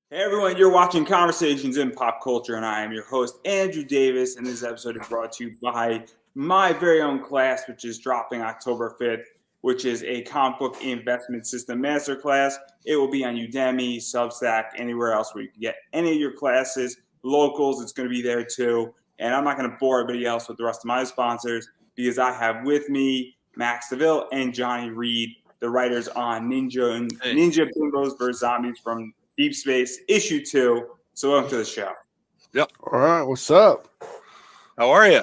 Hey everyone, you're watching Conversations in Pop Culture, and I am your host, Andrew Davis. And this episode is brought to you by my very own class, which is dropping October 5th, which is a comic book investment system masterclass. It will be on Udemy, Substack, anywhere else where you can get any of your classes. Locals, it's going to be there too. And I'm not going to bore everybody else with the rest of my sponsors because I have with me Max Devill and Johnnie Reed, the writers on Ninja Bimbos vs. Zombies from Deep Space, issue 2. So welcome to the show. Yep. All right. What's up? How are you?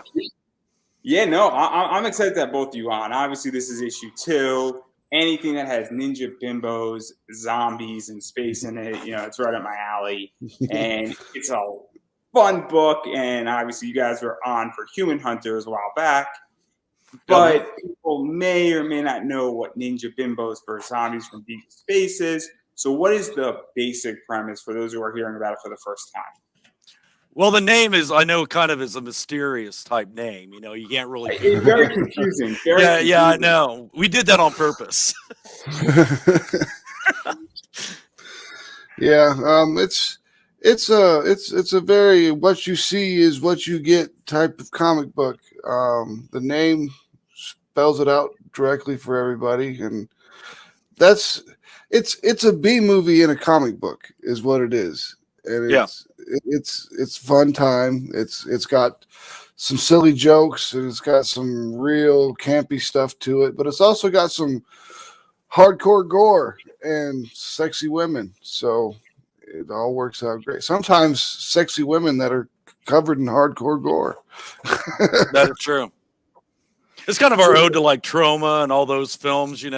Yeah, no, I'm excited to have both of you on. Obviously, this is issue 2. Anything that has Ninja Bimbos, zombies, and space in it, it's right up my alley. And it's a fun book. And obviously, you guys were on for Human Hunters a while back. But people may or may not know what Ninja Bimbos vs. Zombies from Deep Space is. So what is the basic premise for those who are hearing about it for the first time? Well, the name is, I know, kind of is a mysterious type name. You can't really... It's very confusing. Yeah, I know. We did that on purpose. Yeah, it's a very what you see is what you get type of comic book. The name spells it out directly for everybody, and it's a B movie in a comic book is what it is. And it's fun time. It's got some silly jokes and it's got some real campy stuff to it, but it's also got some hardcore gore and sexy women. So it all works out great. Sometimes sexy women that are covered in hardcore gore. That is true. It's kind of our ode to like Trauma and all those films, you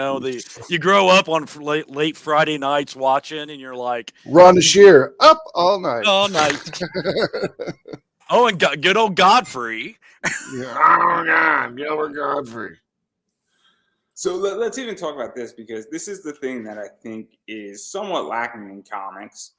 grow up on late Friday nights watching, and you're like, Rhonda Shear up all night. Oh, and good old Godfrey. Yeah. Oh God, Gilbert Godfrey. So let's even talk about this, because this is the thing that I think is somewhat lacking in comics,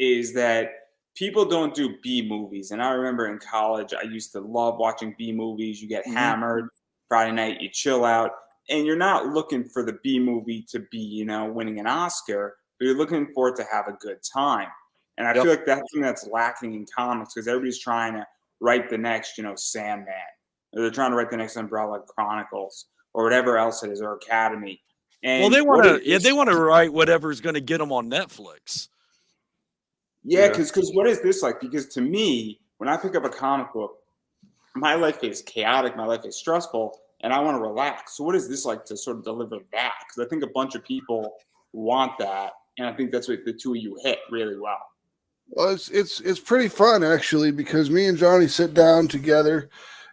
is that people don't do B movies. And I remember in college, I used to love watching B movies. You get hammered. Friday night, you chill out, and you're not looking for the B movie to be, winning an Oscar, but you're looking for it to have a good time. And I feel like that's something that's lacking in comics, because everybody's trying to write the next, Sandman, or they're trying to write the next Umbrella Chronicles, or whatever else it is, or Academy. And they want to write whatever's going to get them on Netflix. Yeah, because what is this like? Because to me, when I pick up a comic book, my life is chaotic, my life is stressful, and I want to relax. So what is this like to sort of deliver that? Because I think a bunch of people want that, and I think that's what the two of you hit really well. Well, it's pretty fun, actually, because me and Johnnie sit down together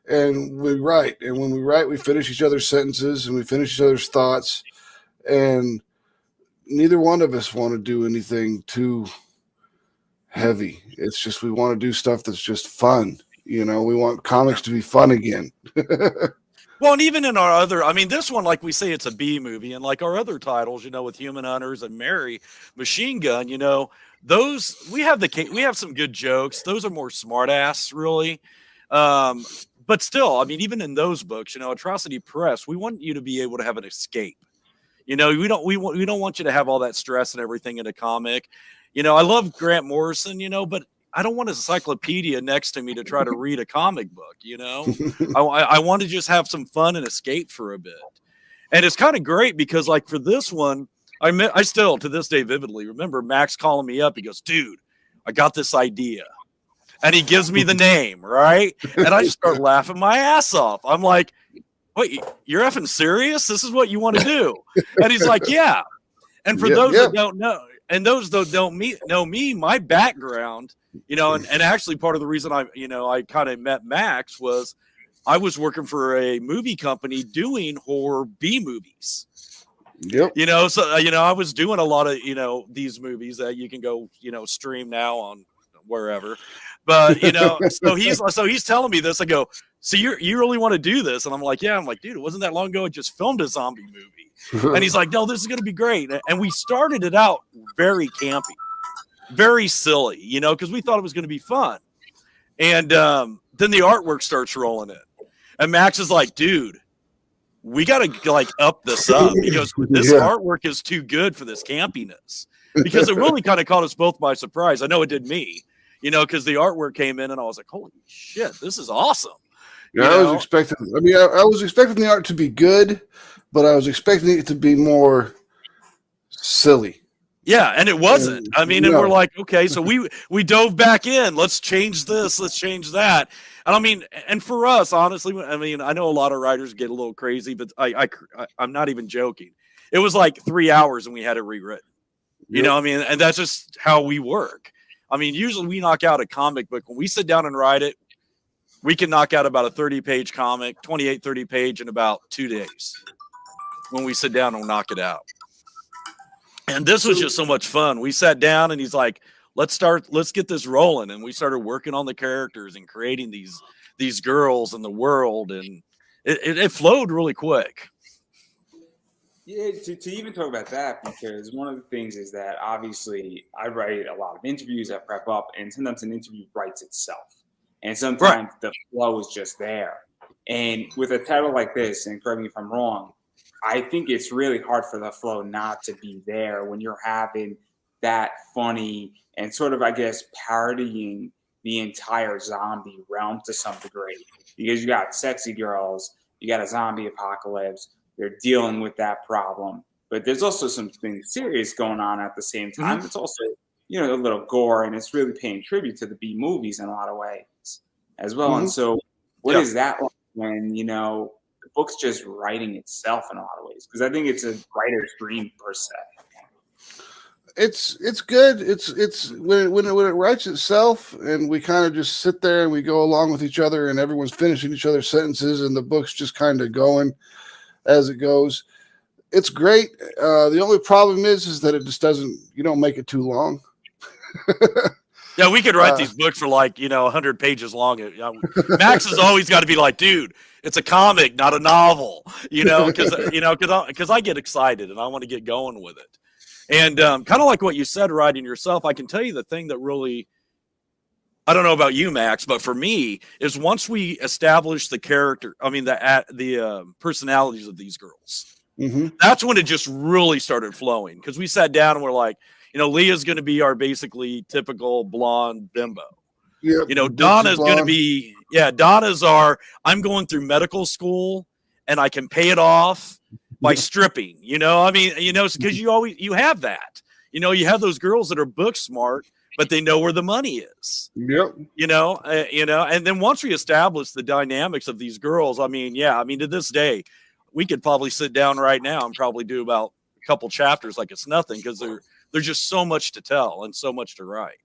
and we write. And when we write, we finish each other's sentences and we finish each other's thoughts. And neither one of us want to do anything too heavy. It's just we want to do stuff that's just fun. We want comics to be fun again. Well, and even in our other, this one, like we say, it's a B movie, and like our other titles, with Human Hunters and Mary Machine Gun, those we have some good jokes. Those are more smart ass, really. But still, even in those books, Atrocity Press, we want you to be able to have an escape. We don't want you to have all that stress and everything in a comic. I love Grant Morrison, but I don't want a encyclopedia next to me to try to read a comic book, I want to just have some fun and escape for a bit. And it's kind of great because, like, for this one, I still, to this day, vividly remember Max calling me up. He goes, dude, I got this idea. And he gives me the name, right? And I just start laughing my ass off. I'm like, wait, you're effing serious? This is what you want to do? And he's like, yeah. And for those that don't know, and those that don't know me, my background, and actually part of the reason I kind of met Max was I was working for a movie company doing horror B movies. Yep. So I was doing a lot of these movies that you can go stream now on wherever. But so he's telling me this. I go, so you really want to do this? And I'm like, yeah. I'm like, dude, it wasn't that long ago I just filmed a zombie movie. And he's like, no, this is going to be great. And we started it out very campy, very silly, because we thought it was going to be fun. And then the artwork starts rolling in. And Max is like, dude, we got to up this up. He goes, this artwork is too good for this campiness. because it really kind of caught us both by surprise. I know it did me, because the artwork came in and I was like, holy shit, this is awesome. Yeah, I was expecting. I mean, I was expecting the art to be good, but I was expecting it to be more silly. Yeah, and it wasn't. I mean, and we're like, okay, so we dove back in. Let's change this. Let's change that. And I mean, and for us, honestly, I mean, I know a lot of writers get a little crazy, but I'm not even joking. It was like 3 hours and we had it rewritten. You know what I mean? And that's just how we work. I mean, usually we knock out a comic book. When we sit down and write it, we can knock out about a 30-page comic, 28, 30-page in about 2 days when we sit down and knock it out. And this was just so much fun. We sat down and he's like, let's get this rolling. And we started working on the characters and creating these girls and the world. And it flowed really quick. Yeah, to even talk about that, because one of the things is that obviously I write a lot of interviews, I prep up, and sometimes an interview writes itself. And sometimes the flow is just there. And with a title like this, and correct me if I'm wrong, I think it's really hard for the flow not to be there when you're having that funny and sort of, I guess, parodying the entire zombie realm to some degree. Because you got sexy girls, you got a zombie apocalypse, they're dealing with that problem. But there's also something serious going on at the same time. Mm-hmm. It's also, a little gore, and it's really paying tribute to the B movies in a lot of ways as well. Mm-hmm. And so what is that like when, the book's just writing itself in a lot of ways? Because I think it's a writer's dream per se. It's good. It's when it writes itself, and we kind of just sit there and we go along with each other, and everyone's finishing each other's sentences, and the book's just kind of going as it goes. It's great. The only problem is that it just you don't make it too long. Yeah, we could write these books for 100 pages long. Max has always got to be like, dude, it's a comic, not a novel, because I get excited and I want to get going with it. And kind of like what you said, writing yourself, I can tell you the thing that really, I don't know about you, Max, but for me is once we establish the character, the personalities of these girls, mm-hmm. That's when it just really started flowing, because we sat down and we're like, Leah's going to be our basically typical blonde bimbo. Yeah, Donna's going to be, Donna's I'm going through medical school and I can pay it off by stripping, because you have that, you have those girls that are book smart, but they know where the money is. Yep. And then once we establish the dynamics of these girls, to this day, we could probably sit down right now and probably do about a couple chapters like it's nothing, because there's just so much to tell and so much to write.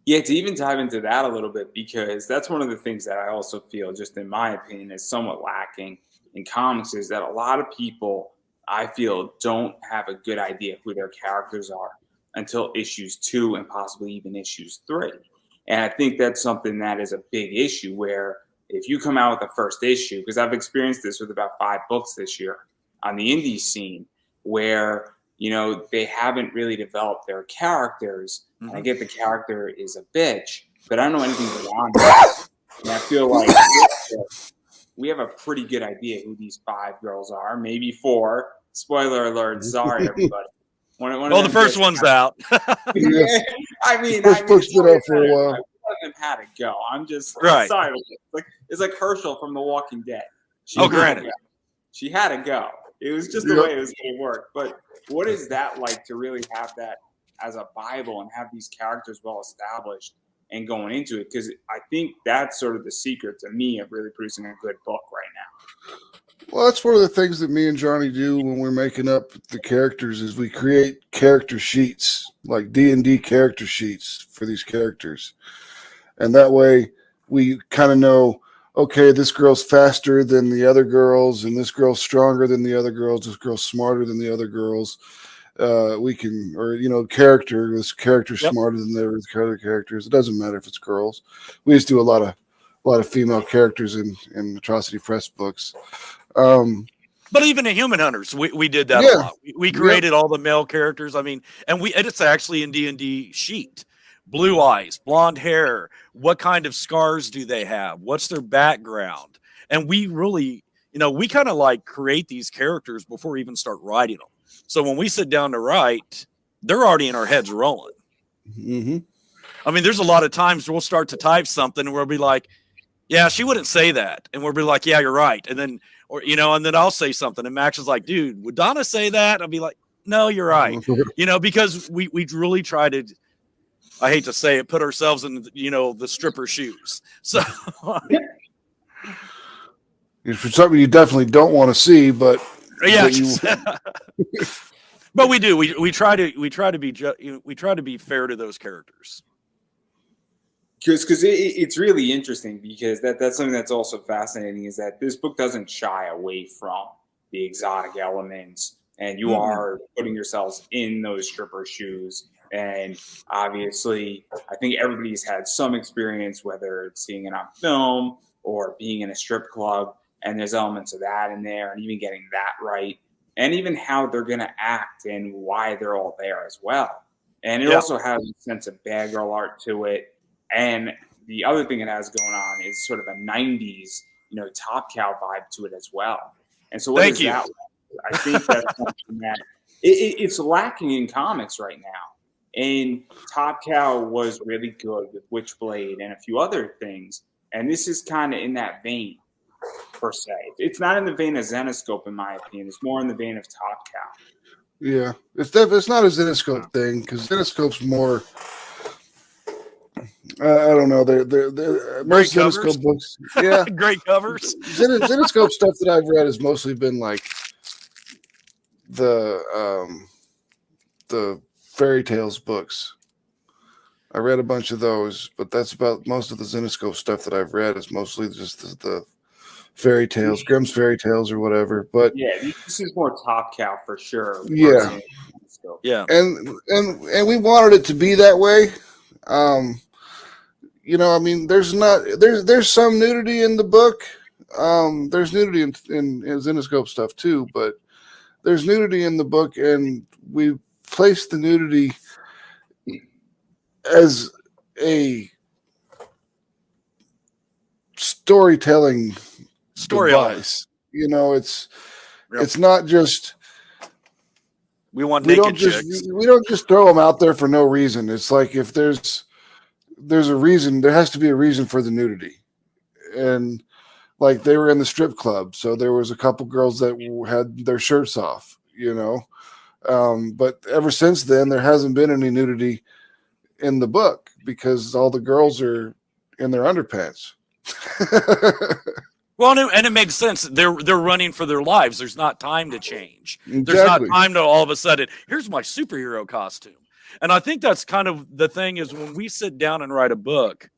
Yeah, to even dive into that a little bit, because that's one of the things that I also feel, just in my opinion, is somewhat lacking in comics, is that a lot of people, I feel, don't have a good idea who their characters are until issues 2 and possibly even issues 3. And I think that's something that is a big issue, where if you come out with a first issue, because I've experienced this with about 5 books this year on the indie scene, where they haven't really developed their characters. Mm-hmm. And I get the character is a bitch, but I don't know anything beyond that. And I feel like we have a pretty good idea who these 5 girls are, maybe 4. Spoiler alert! Sorry, everybody. The first one's out. Yeah. First book's been out for a while. One of them had to go. I'm right. Sorry. It's like Herschel from The Walking Dead. Granted. She had to go. It was just the way it was going to work. But what is that like to really have that as a Bible and have these characters well established and going into it? Because I think that's sort of the secret to me of really producing a good book right now. Well, that's one of the things that me and Johnnie do when we're making up the characters, is we create character sheets, like D&D character sheets for these characters. And that way we kind of know, okay, this girl's faster than the other girls, and this girl's stronger than the other girls, this girl's smarter than the other girls. This character's smarter than the other characters. It doesn't matter if it's girls. We just do a lot of female characters in Atrocity Press books. But even in Human Hunters, we did that a lot. We created all the male characters. And it's actually in D&D sheet. Blue eyes, blonde hair, what kind of scars do they have? What's their background? And we really, we kind of like create these characters before we even start writing them. So when we sit down to write, they're already in our heads rolling. Mm-hmm. I mean, there's a lot of times we'll start to type something and we'll be like, yeah, she wouldn't say that. And we'll be like, yeah, you're right. And then, or, you know, and then I'll say something and Max is like, dude, would Donna say that? I'll be like, no, you're right. You know, because we really try to, I hate to say it, put ourselves in, you know, the stripper shoes. So It's something you definitely don't want to see, but yeah, that but we do. We try to be fair to those characters. Because it's really interesting because that's something that's also fascinating is that this book doesn't shy away from the exotic elements, and you are putting yourselves in those stripper shoes. And obviously, I think everybody's had some experience, whether it's seeing it on film or being in a strip club, and there's elements of that in there, and even getting that right, and even how they're going to act and why they're all there as well. And it also has a sense of bad girl art to it. And the other thing it has going on is sort of a 90s, you know, Top Cow vibe to it as well. And so what is that? I think that's something that it's lacking in comics right now. And Top Cow was really good with Witchblade and a few other things. And this is kind of in that vein, per se. It's not in the vein of Zenoscope, in my opinion. It's more in the vein of Top Cow. Yeah, it's not a Zenoscope thing because Zenoscope's more. I don't know. They're most Zenoscope books. Yeah, great covers. Zenoscope stuff that I've read has mostly been like the fairy tales books. I read a bunch of those, but that's about most of the Zenoscope stuff that I've read is mostly just the fairy tales, Grimm's fairy tales or whatever. But yeah, this is more Top Cow for sure. Yeah, yeah, and we wanted it to be that way. You know, I mean, there's some nudity in the book. There's nudity in Zenoscope stuff too, but there's nudity in the book, and we placed the nudity as a storytelling device. You know, it's not just we don't just throw them out there for no reason. It's like if there's a reason, there has to be a reason for the nudity. And like they were in the strip club, so there was a couple girls that had their shirts off, you know. But ever since then, there hasn't been any nudity in the book because all the girls are in their underpants. Well, and it makes sense. They're running for their lives. There's not time to change. Exactly. There's not time to all of a sudden, here's my superhero costume. And I think that's kind of the thing is when we sit down and write a book,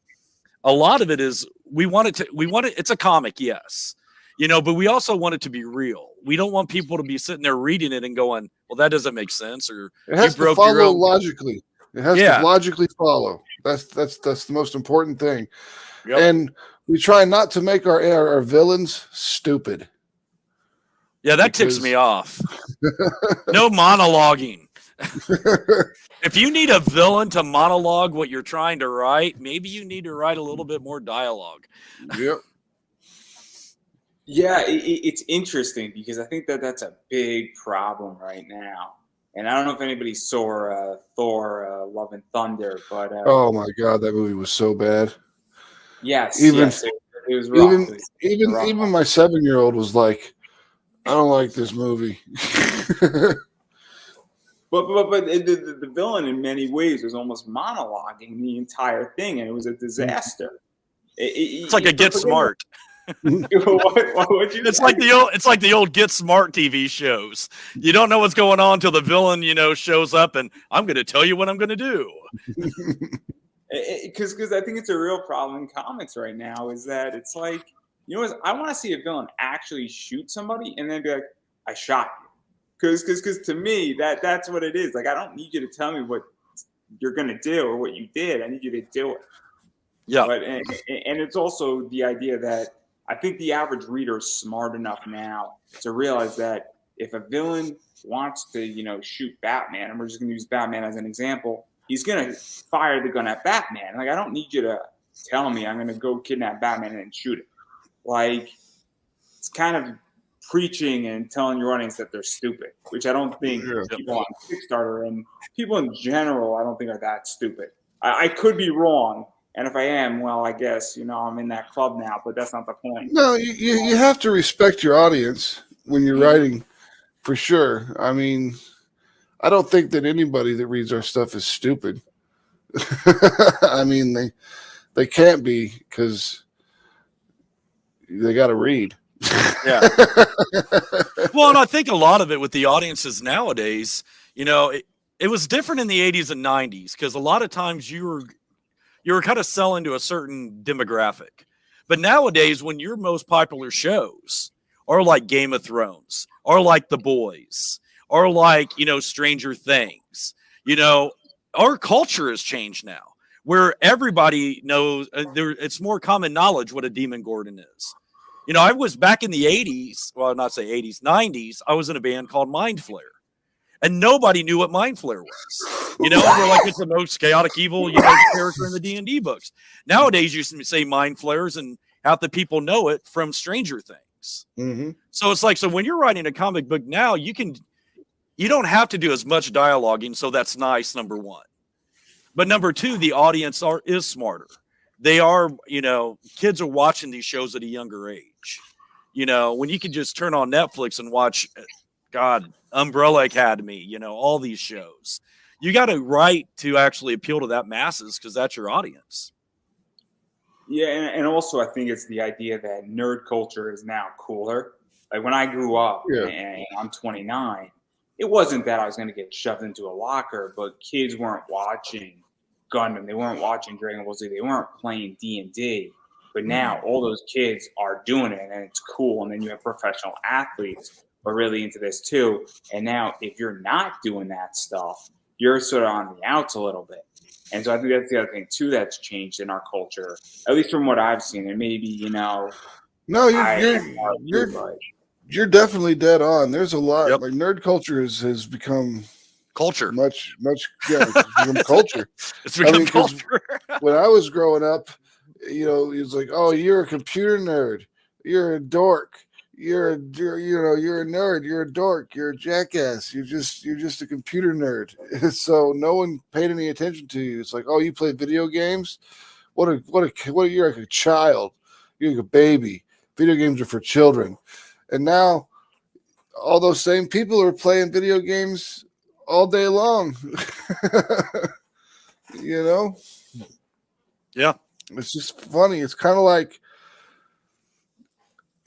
a lot of it is we want it, it's a comic, yes, you know, but we also want it to be real. We don't want people to be sitting there reading it and going, well, that doesn't make sense. Or it has to follow logically. It has to logically follow. That's the most important thing. Yep. And we try not to make our villains stupid. Yeah, that ticks me off. No monologuing. If you need a villain to monologue what you're trying to write, maybe you need to write a little bit more dialogue. Yep. Yeah, it's interesting because I think that's a big problem right now. And I don't know if anybody saw Thor: Love and Thunder, but oh my God, that movie was so bad. Yes, it was rough. Even my 7-year-old was like, I don't like this movie. But the villain in many ways was almost monologuing the entire thing, and it was a disaster. It's like a Get Smart. It's like the old Get Smart TV shows. You don't know what's going on until the villain, you know, shows up, and I'm going to tell you what I'm going to do. Because I think it's a real problem in comics right now is that it's like, you know, I want to see a villain actually shoot somebody and then be like, I shot you. Because to me, that's what it is. Like, I don't need you to tell me what you're going to do or what you did. I need you to do it. Yeah. But, and it's also the idea that I think the average reader is smart enough now to realize that if a villain wants to, you know, shoot Batman, and we're just going to use Batman as an example, he's going to fire the gun at Batman. Like, I don't need you to tell me I'm going to go kidnap Batman and shoot him. Like, it's kind of preaching and telling your audience that they're stupid, which I don't think people on Kickstarter and people in general, I don't think are that stupid. I could be wrong. And if I am, well, I guess, I'm in that club now, but that's not the point. No, you have to respect your audience when you're writing, for sure. I mean, I don't think that anybody that reads our stuff is stupid. I mean, they can't be, because they got to read. Yeah. Well, and I think a lot of it with the audiences nowadays, it was different in the 80s and 90s, because a lot of times you were kind of selling to a certain demographic. But nowadays, when your most popular shows are like Game of Thrones, or like The Boys, or like, Stranger Things, our culture has changed now, where everybody knows it's more common knowledge what a Demon Gordon is. I was back in the 80s, well, not say 80s, 90s, I was in a band called Mind Flare. And nobody knew what Mind Flare was. We're like, it's the most chaotic evil, character in the D&D books. Nowadays, you say Mind Flares, and half the people know it from Stranger Things. Mm-hmm. So it's like, so when you're writing a comic book now, you don't have to do as much dialoguing, so that's nice, number one. But number two, the audience is smarter. They are, kids are watching these shows at a younger age. When you can just turn on Netflix and watch, Umbrella Academy, all these shows. You got to write to actually appeal to that masses, because that's your audience. Yeah, and also I think it's the idea that nerd culture is now cooler. Like when I grew up, and I'm 29, it wasn't that I was going to get shoved into a locker, but kids weren't watching Gundam, they weren't watching Dragon Ball Z, they weren't playing D&D. But now all those kids are doing it, and it's cool. And then you have professional athletes who are really into this too. And now if you're not doing that stuff, you're sort of on the outs a little bit. And so I think that's the other thing too that's changed in our culture, at least from what I've seen. And maybe, No, you're definitely dead on. There's a lot. Like nerd culture has become culture. Much, it's become culture. It's become culture. When I was growing up, it's like, oh, you're a computer nerd, you're a dork, you're a nerd, you're a dork, you're a jackass, you're just a computer nerd. So no one paid any attention to you. It's like, oh, you play video games? What you're like a child, you're like a baby. Video games are for children. And now all those same people are playing video games all day long. Yeah. It's just funny. It's kind of like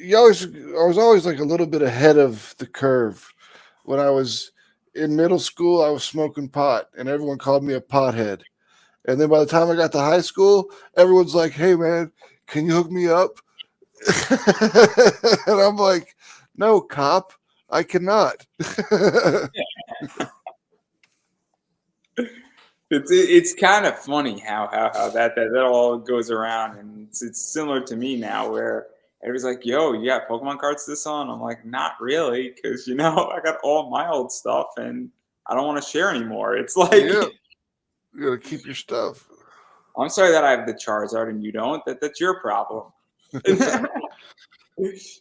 I was always like a little bit ahead of the curve. When I was in middle school, I was smoking pot, and everyone called me a pothead. And then by the time I got to high school, everyone's like, "Hey, man, can you hook me up?" And I'm like, "No, cop, I cannot." It's kind of funny how that all goes around, and it's similar to me now, where everybody's like, "Yo, you got Pokemon cards this on?" I'm like, "Not really, because I got all my old stuff, and I don't want to share anymore." It's like, you gotta keep your stuff. I'm sorry that I have the Charizard and you don't. That's your problem.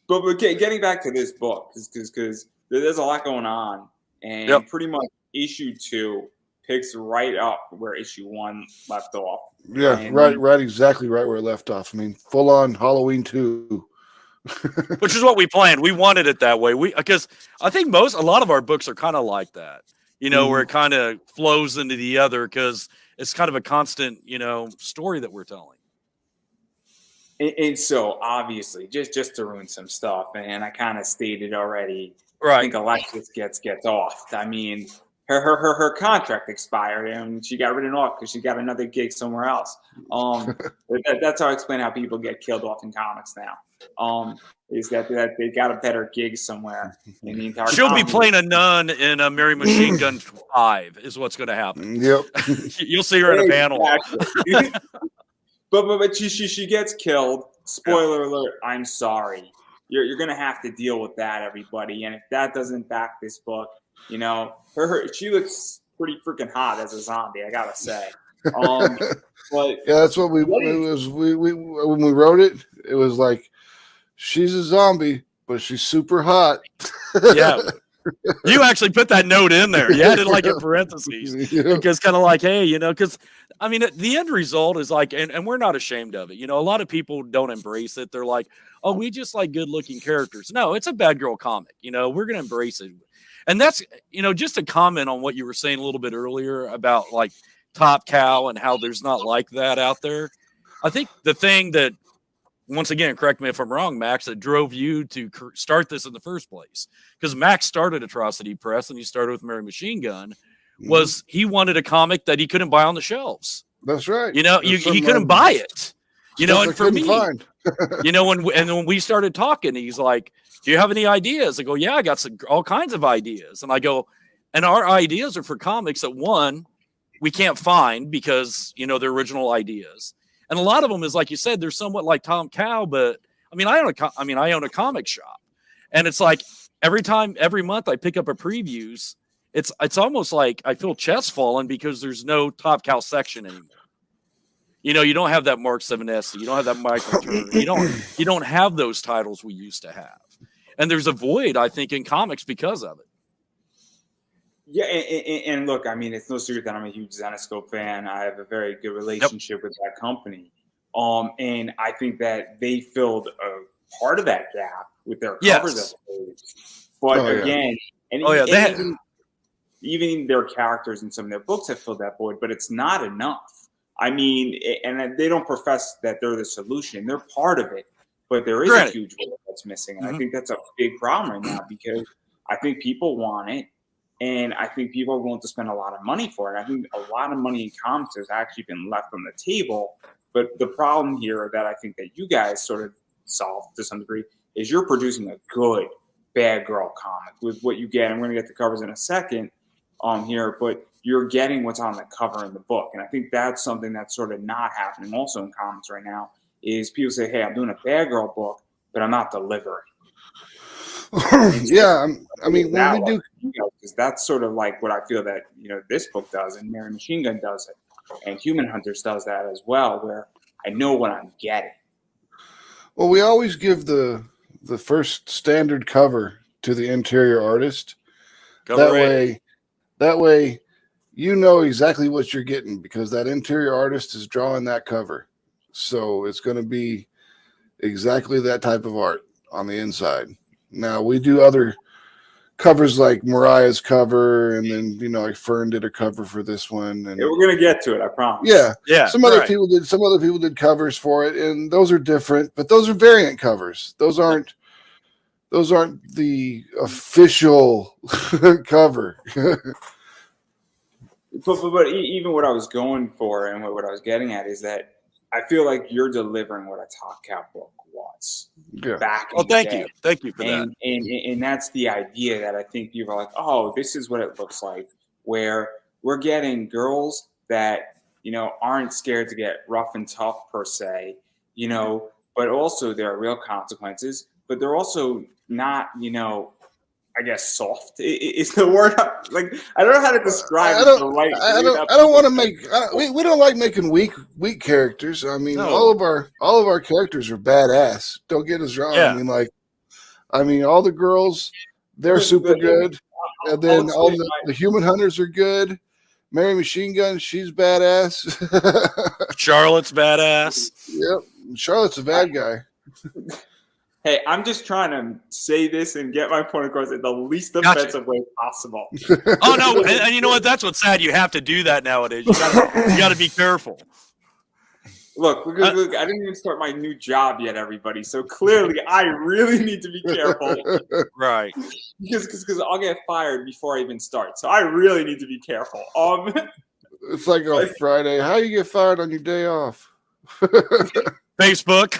But getting back to this book, because there's a lot going on, and pretty much issue 2 picks right up where issue 1 left off. Yeah, and right, exactly right where it left off. I mean, full on Halloween 2. Which is what we planned. We wanted it that way. Because I think a lot of our books are kind of like that, where it kind of flows into the other, because it's kind of a constant, story that we're telling. And so obviously, just to ruin some stuff, and I kind of stated already, right. I think Alexis gets off. I mean, her contract expired, and she got written off because she got another gig somewhere else. That's how I explain how people get killed off in comics now. Is that they got a better gig somewhere in the entire. She'll be playing a nun in a Mary Machine Gun 5 is what's going to happen. Yep. You'll see her in a panel. But she gets killed. Spoiler alert! I'm sorry. You're going to have to deal with that, everybody. And if that doesn't back this book, she looks pretty freaking hot as a zombie, I gotta say. But yeah, that's what we when we wrote it. It was like, she's a zombie, but she's super hot. Yeah. You actually put that note in there. You had it like in parentheses because kind of like, hey, you know, because I mean, the end result is like, and we're not ashamed of it. You know, a lot of people don't embrace it. They're like, oh, we just like good looking characters. No, it's a bad girl comic. You know, we're going to embrace it. And that's, you know, just to comment on what you were saying a little bit earlier about like Top Cow and how there's not like that out there. I think the thing that, once again, correct me if I'm wrong, Max, that drove you to start this in the first place, because Max started Atrocity Press and he started with Mary Machine Gun, was he wanted a comic that he couldn't buy on the shelves. That's right. You know, he couldn't buy it. You know, and for me, you know, when we started talking, he's like, do you have any ideas? I go, yeah, I got all kinds of ideas. And I go, and our ideas are for comics that, one, we can't find because, you know, they're original ideas. And a lot of them is, like you said, they're somewhat like Tom Cow, but I mean, I own a comic shop, and it's like every month I pick up a previews. It's almost like I feel chest falling because there's no Top Cow section anymore. You know, you don't have that Mark 7S, you don't have that Michael Turner, you don't have those titles we used to have, and there's a void, I think, in comics because of it. Yeah, and look, I mean, it's no secret that I'm a huge Zenescope fan. I have a very good relationship with that company. And I think that they filled a part of that gap with their covers episodes. But again, even their characters in some of their books have filled that void, but it's not enough. I mean, and they don't profess that they're the solution. They're part of it, but there is a huge void that's missing. And I think that's a big problem right now because I think people want it. And I think people are willing to spend a lot of money for it. I think a lot of money in comics has actually been left on the table. But the problem here that I think that you guys sort of solved to some degree is you're producing a good bad girl comic with what you get. I'm going to get the covers in a second here, but you're getting what's on the cover in the book. And I think that's something that's sort of not happening also in comics right now is people say, hey, I'm doing a bad girl book, but I'm not delivering. Yeah, I mean, when we do, because that's sort of like what I feel that this book does, and Mary Machine Gun does it, and Human Hunters does that as well, where I know what I'm getting. Well, we always give the first standard cover to the interior artist. That way, you know exactly what you're getting because that interior artist is drawing that cover, so it's going to be exactly that type of art on the inside. Now we do other covers like Mariah's cover, and then like Fern did a cover for this one. And we're gonna get to it, I promise. Yeah. Some other people did covers for it, and those are different, but those are variant covers. Those aren't the official cover. but even what I was going for and what I was getting at is that I feel like you're delivering what a Top Cow book was back in the day. Thank you for that. And that's the idea that I think people are like, oh, this is what it looks like, where we're getting girls that aren't scared to get rough and tough per se, but also there are real consequences, but they're also not, I guess soft is the word. Like I don't know how to describe it. I don't want to make. We don't like making weak characters. I mean, all of our characters are badass. Don't get us wrong. Yeah. I mean, all the girls, they're super good, and then all the Human Hunters are good. Mary Machine Gun, she's badass. Charlotte's badass. Yep, Charlotte's a bad guy. Hey, I'm just trying to say this and get my point across in the least offensive way possible. Oh no, and you know what? That's what's sad. You have to do that nowadays. You got to be careful. Look, I didn't even start my new job yet, everybody. So clearly, I really need to be careful, right? Because I'll get fired before I even start. So I really need to be careful. It's like on Friday. How you get fired on your day off? Facebook.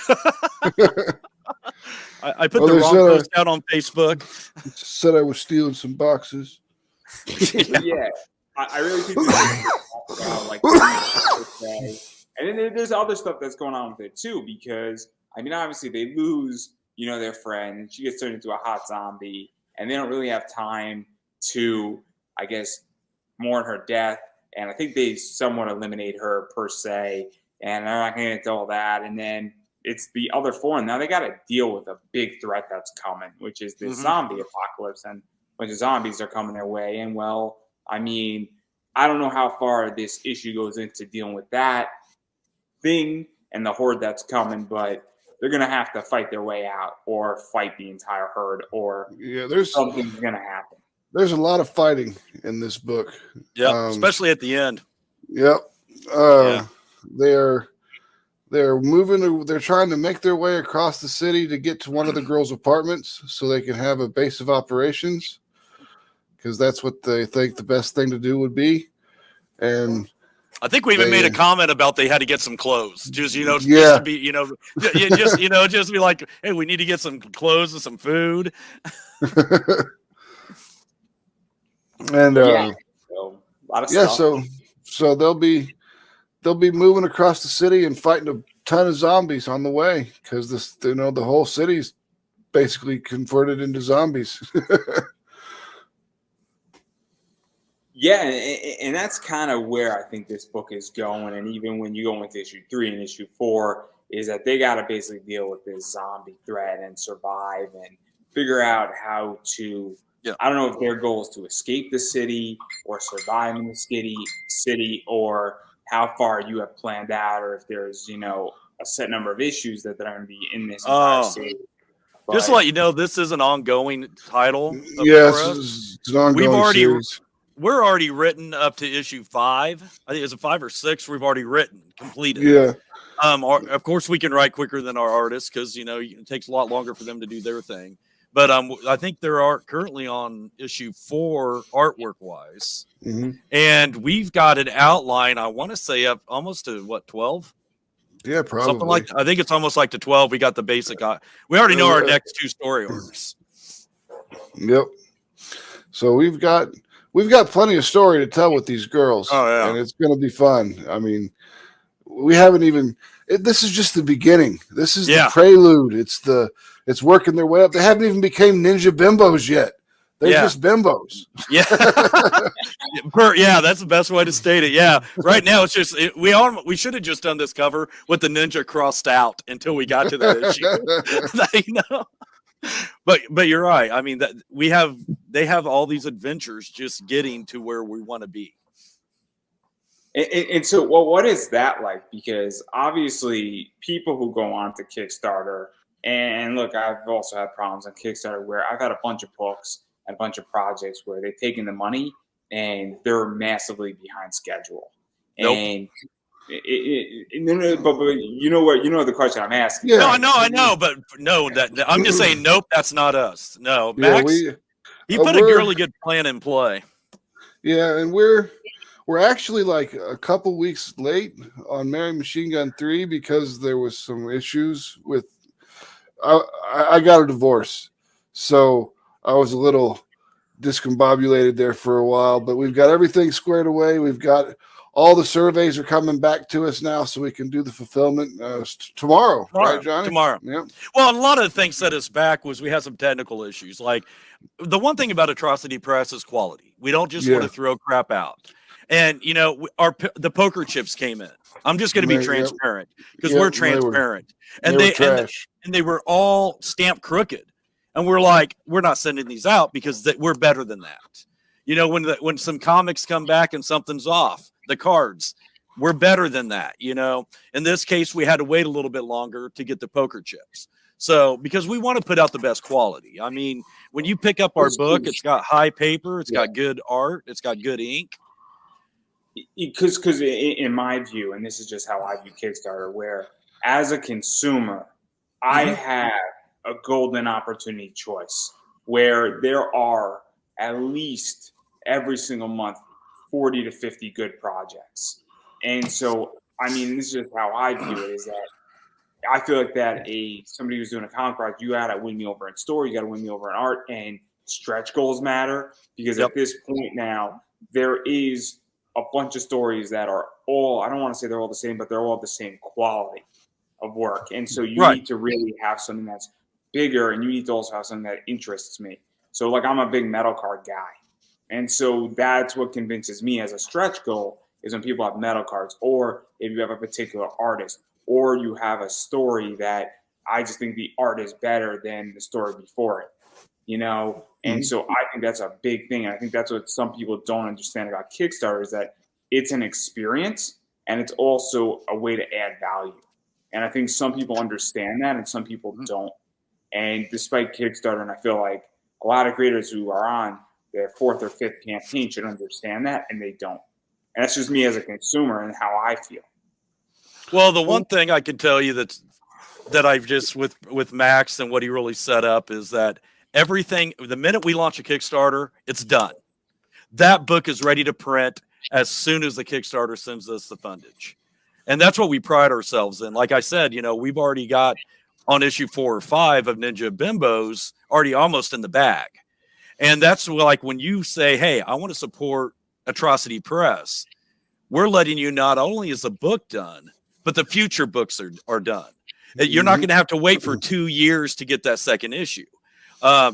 I put the wrong post out on Facebook. Said I was stealing some boxes. Yeah, I really think and then there's other stuff that's going on with it too, because I mean, obviously they lose, their friend, and she gets turned into a hot zombie, and they don't really have time to, I guess, mourn her death. And I think they somewhat eliminate her per se, and they're not going to get into all that. And then it's the other four. And now they got to deal with a big threat that's coming, which is this zombie apocalypse, and a bunch of zombies are coming their way. And well, I mean, I don't know how far this issue goes into dealing with that thing and the horde that's coming, but they're going to have to fight their way out or fight the entire herd, or something's going to happen. There's a lot of fighting in this book. Yeah, especially at the end. Yep. They're moving. They're trying to make their way across the city to get to one of the girls' apartments so they can have a base of operations, because that's what they think the best thing to do would be. And I think we even made a comment about they had to get some clothes. Just, just to be, just be like, hey, we need to get some clothes and some food. And a lot of stuff. So they'll be moving across the city and fighting a ton of zombies on the way, because the whole city's basically converted into zombies. Yeah, and that's kind of where I think this book is going. And even when you go into issue 3 and issue 4, is that they got to basically deal with this zombie threat and survive and figure out how to. Yeah. I don't know if their goal is to escape the city or survive in the city, or how far you have planned out, or if there's a set number of issues that are going to be in this entire series. Just to let you know, this is an ongoing title. Yes, it's an ongoing series. We're already written up to issue 5. I think it's a 5 or 6. We've already completed. Yeah. Of course, we can write quicker than our artists, because it takes a lot longer for them to do their thing. But I think there are currently on issue 4 artwork wise, and we've got an outline. I want to say up almost to 12. Yeah, probably something like. I think it's almost like to 12. We got the basic. We already know our next 2 story arcs. Yep. So we've got plenty of story to tell with these girls. Oh, yeah. And it's going to be fun. I mean, we haven't even. This is just the beginning. This is the prelude. It's working their way up. They haven't even became Ninja Bimbos yet. They're just bimbos. Yeah. That's the best way to state it. Yeah. Right now, it's just we should have just done this cover with the ninja crossed out until we got to that issue. But you're right. I mean, they have all these adventures just getting to where we want to be. And so, what is that like? Because obviously, people who go on to Kickstarter, and look, I've also had problems on Kickstarter where I've had a bunch of books and a bunch of projects where they've taken the money and they're massively behind schedule. Nope. And but you know what? You know the question I'm asking. Yeah. No, I know, but no, I'm just saying. Nope, that's not us. No, Max. He put a really good plan in play. Yeah, and we're actually like a couple weeks late on Mary Machine Gun 3 because there was some issues with. I got a divorce, so I was a little discombobulated there for a while. But we've got everything squared away. We've got. All the surveys are coming back to us now, so we can do the fulfillment tomorrow, right, Johnny? Tomorrow. Yeah. Well, and a lot of the things set us back was we had some technical issues. Like the one thing about Atrocity Press is quality. We don't just want to throw crap out. And the poker chips came in. I'm just going to be transparent because we're transparent. They were all stamped crooked, and we're like, we're not sending these out because we're better than that. When some comics come back and something's off. The cards, we're better than that. In this case, we had to wait a little bit longer to get the poker chips. So, because we want to put out the best quality. I mean, when you pick up our book, it's got high paper, it's got good art, it's got good ink. Because in my view, and this is just how I view Kickstarter, where as a consumer, I have a golden opportunity choice where there are at least every single month 40 to 50 good projects. And so, I mean, this is just how I view it, is that I feel like that somebody who's doing a comic project, you got to win me over in story, you got to win me over in art, and stretch goals matter, because at this point now, there is a bunch of stories that are all, I don't want to say they're all the same, but they're all the same quality of work. And so you need to really have something that's bigger, and you need to also have something that interests me. So like, I'm a big metal card guy. And so that's what convinces me as a stretch goal, is when people have metal cards, or if you have a particular artist, or you have a story that I just think the art is better than the story before it, you know? And so I think that's a big thing. And I think that's what some people don't understand about Kickstarter is that it's an experience and it's also a way to add value. And I think some people understand that and some people don't. And despite Kickstarter, and I feel like a lot of creators who are on their fourth or fifth campaign should understand that, and they don't. And that's just me as a consumer and how I feel. Well, the one thing I can tell you that I've just with Max and what he really set up is that everything, the minute we launch a Kickstarter, it's done. That book is ready to print as soon as the Kickstarter sends us the fundage. And that's what we pride ourselves in. Like I said, you know, we've already got on issue 4 or 5 of Ninja Bimbos already almost in the bag. And that's like when you say, hey, I want to support Atrocity Press, we're letting you not only is the book done, but the future books are done. You're not going to have to wait for 2 years to get that second issue.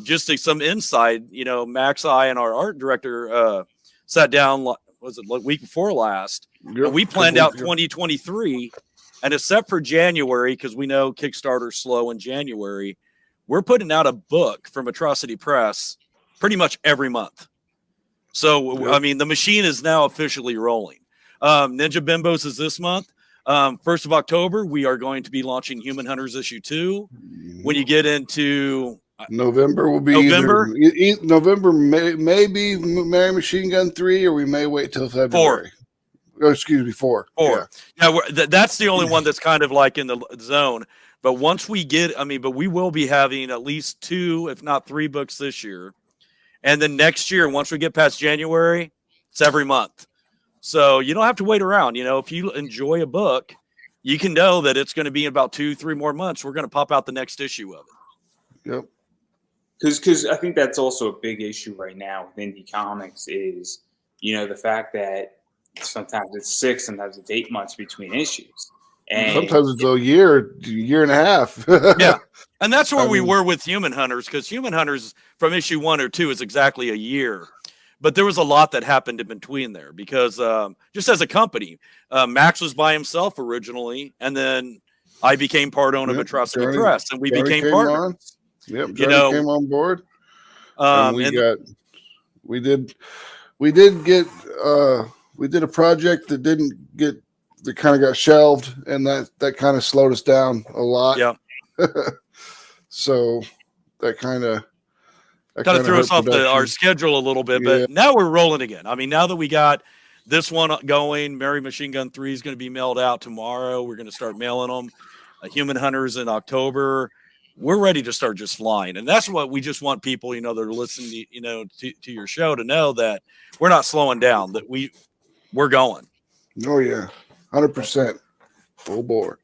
Just some insight, you know, Max, I, and our art director sat down, was it like week before last? Yep. We planned out 2023, and except for January, because we know Kickstarter's slow in January, we're putting out a book from Atrocity Press pretty much every month. So, I mean, the machine is now officially rolling. Ninja Bimbos is this month. 1st of October, we are going to be launching Human Hunters issue 2. When you get into November will be November maybe Mary Machine Gun 3, or we may wait till February. 4. Oh, excuse me, 4. 4. Yeah, that's the only one that's kind of like in the zone. But once we get, but we will be having at least 2, if not 3 books this year. And then next year, once we get past January, it's every month. So you don't have to wait around. You know, if you enjoy a book, you can know that it's going to be in about 2-3 more months. We're going to pop out the next issue of it. Yep. Because I think that's also a big issue right now with indie comics is, you know, the fact that sometimes it's 6, sometimes it's 8 months between issues. And sometimes it's a year and a half. Yeah. And that's where we were with Human Hunters, because Human Hunters from issue 1 or 2 is exactly a year. But there was a lot that happened in between there because just as a company, Max was by himself originally, and then I became part owner of Atrocity Press, and we became partners. Yep, Johnnie came on board. And we did a project that kind of got shelved, and that kind of slowed us down a lot. Yeah. So that kind of threw us off our schedule a little bit, but now we're rolling again. I mean, now that we got this one going, Mary Machine Gun 3 is going to be mailed out tomorrow. We're going to start mailing them. Human Hunters in October. We're ready to start just flying. And that's what we just want people, you know, that are listening, you know, to your show to know that we're not slowing down, that we're going. Oh, yeah. 100%. Full board.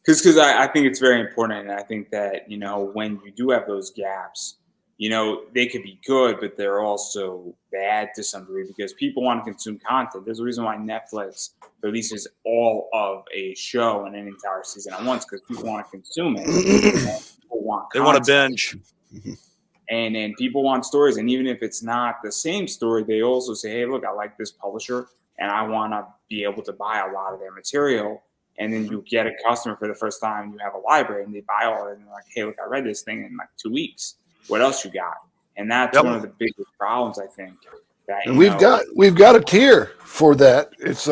Because I think it's very important, and I think that, you know, when you do have those gaps, you know, they could be good, but they're also bad to some degree because people want to consume content. There's a reason why Netflix releases all of a show in an entire season at once, because people want to consume it. They want to binge. And then people want stories, and even if it's not the same story, they also say, hey, look, I like this publisher, and I want to be able to buy a lot of their material. And then you get a customer for the first time, you have a library, and they buy all of it, and they're like, hey, look, I read this thing in like 2 weeks. What else you got? And that's one of the biggest problems, I think. And we've got a tier for that. It's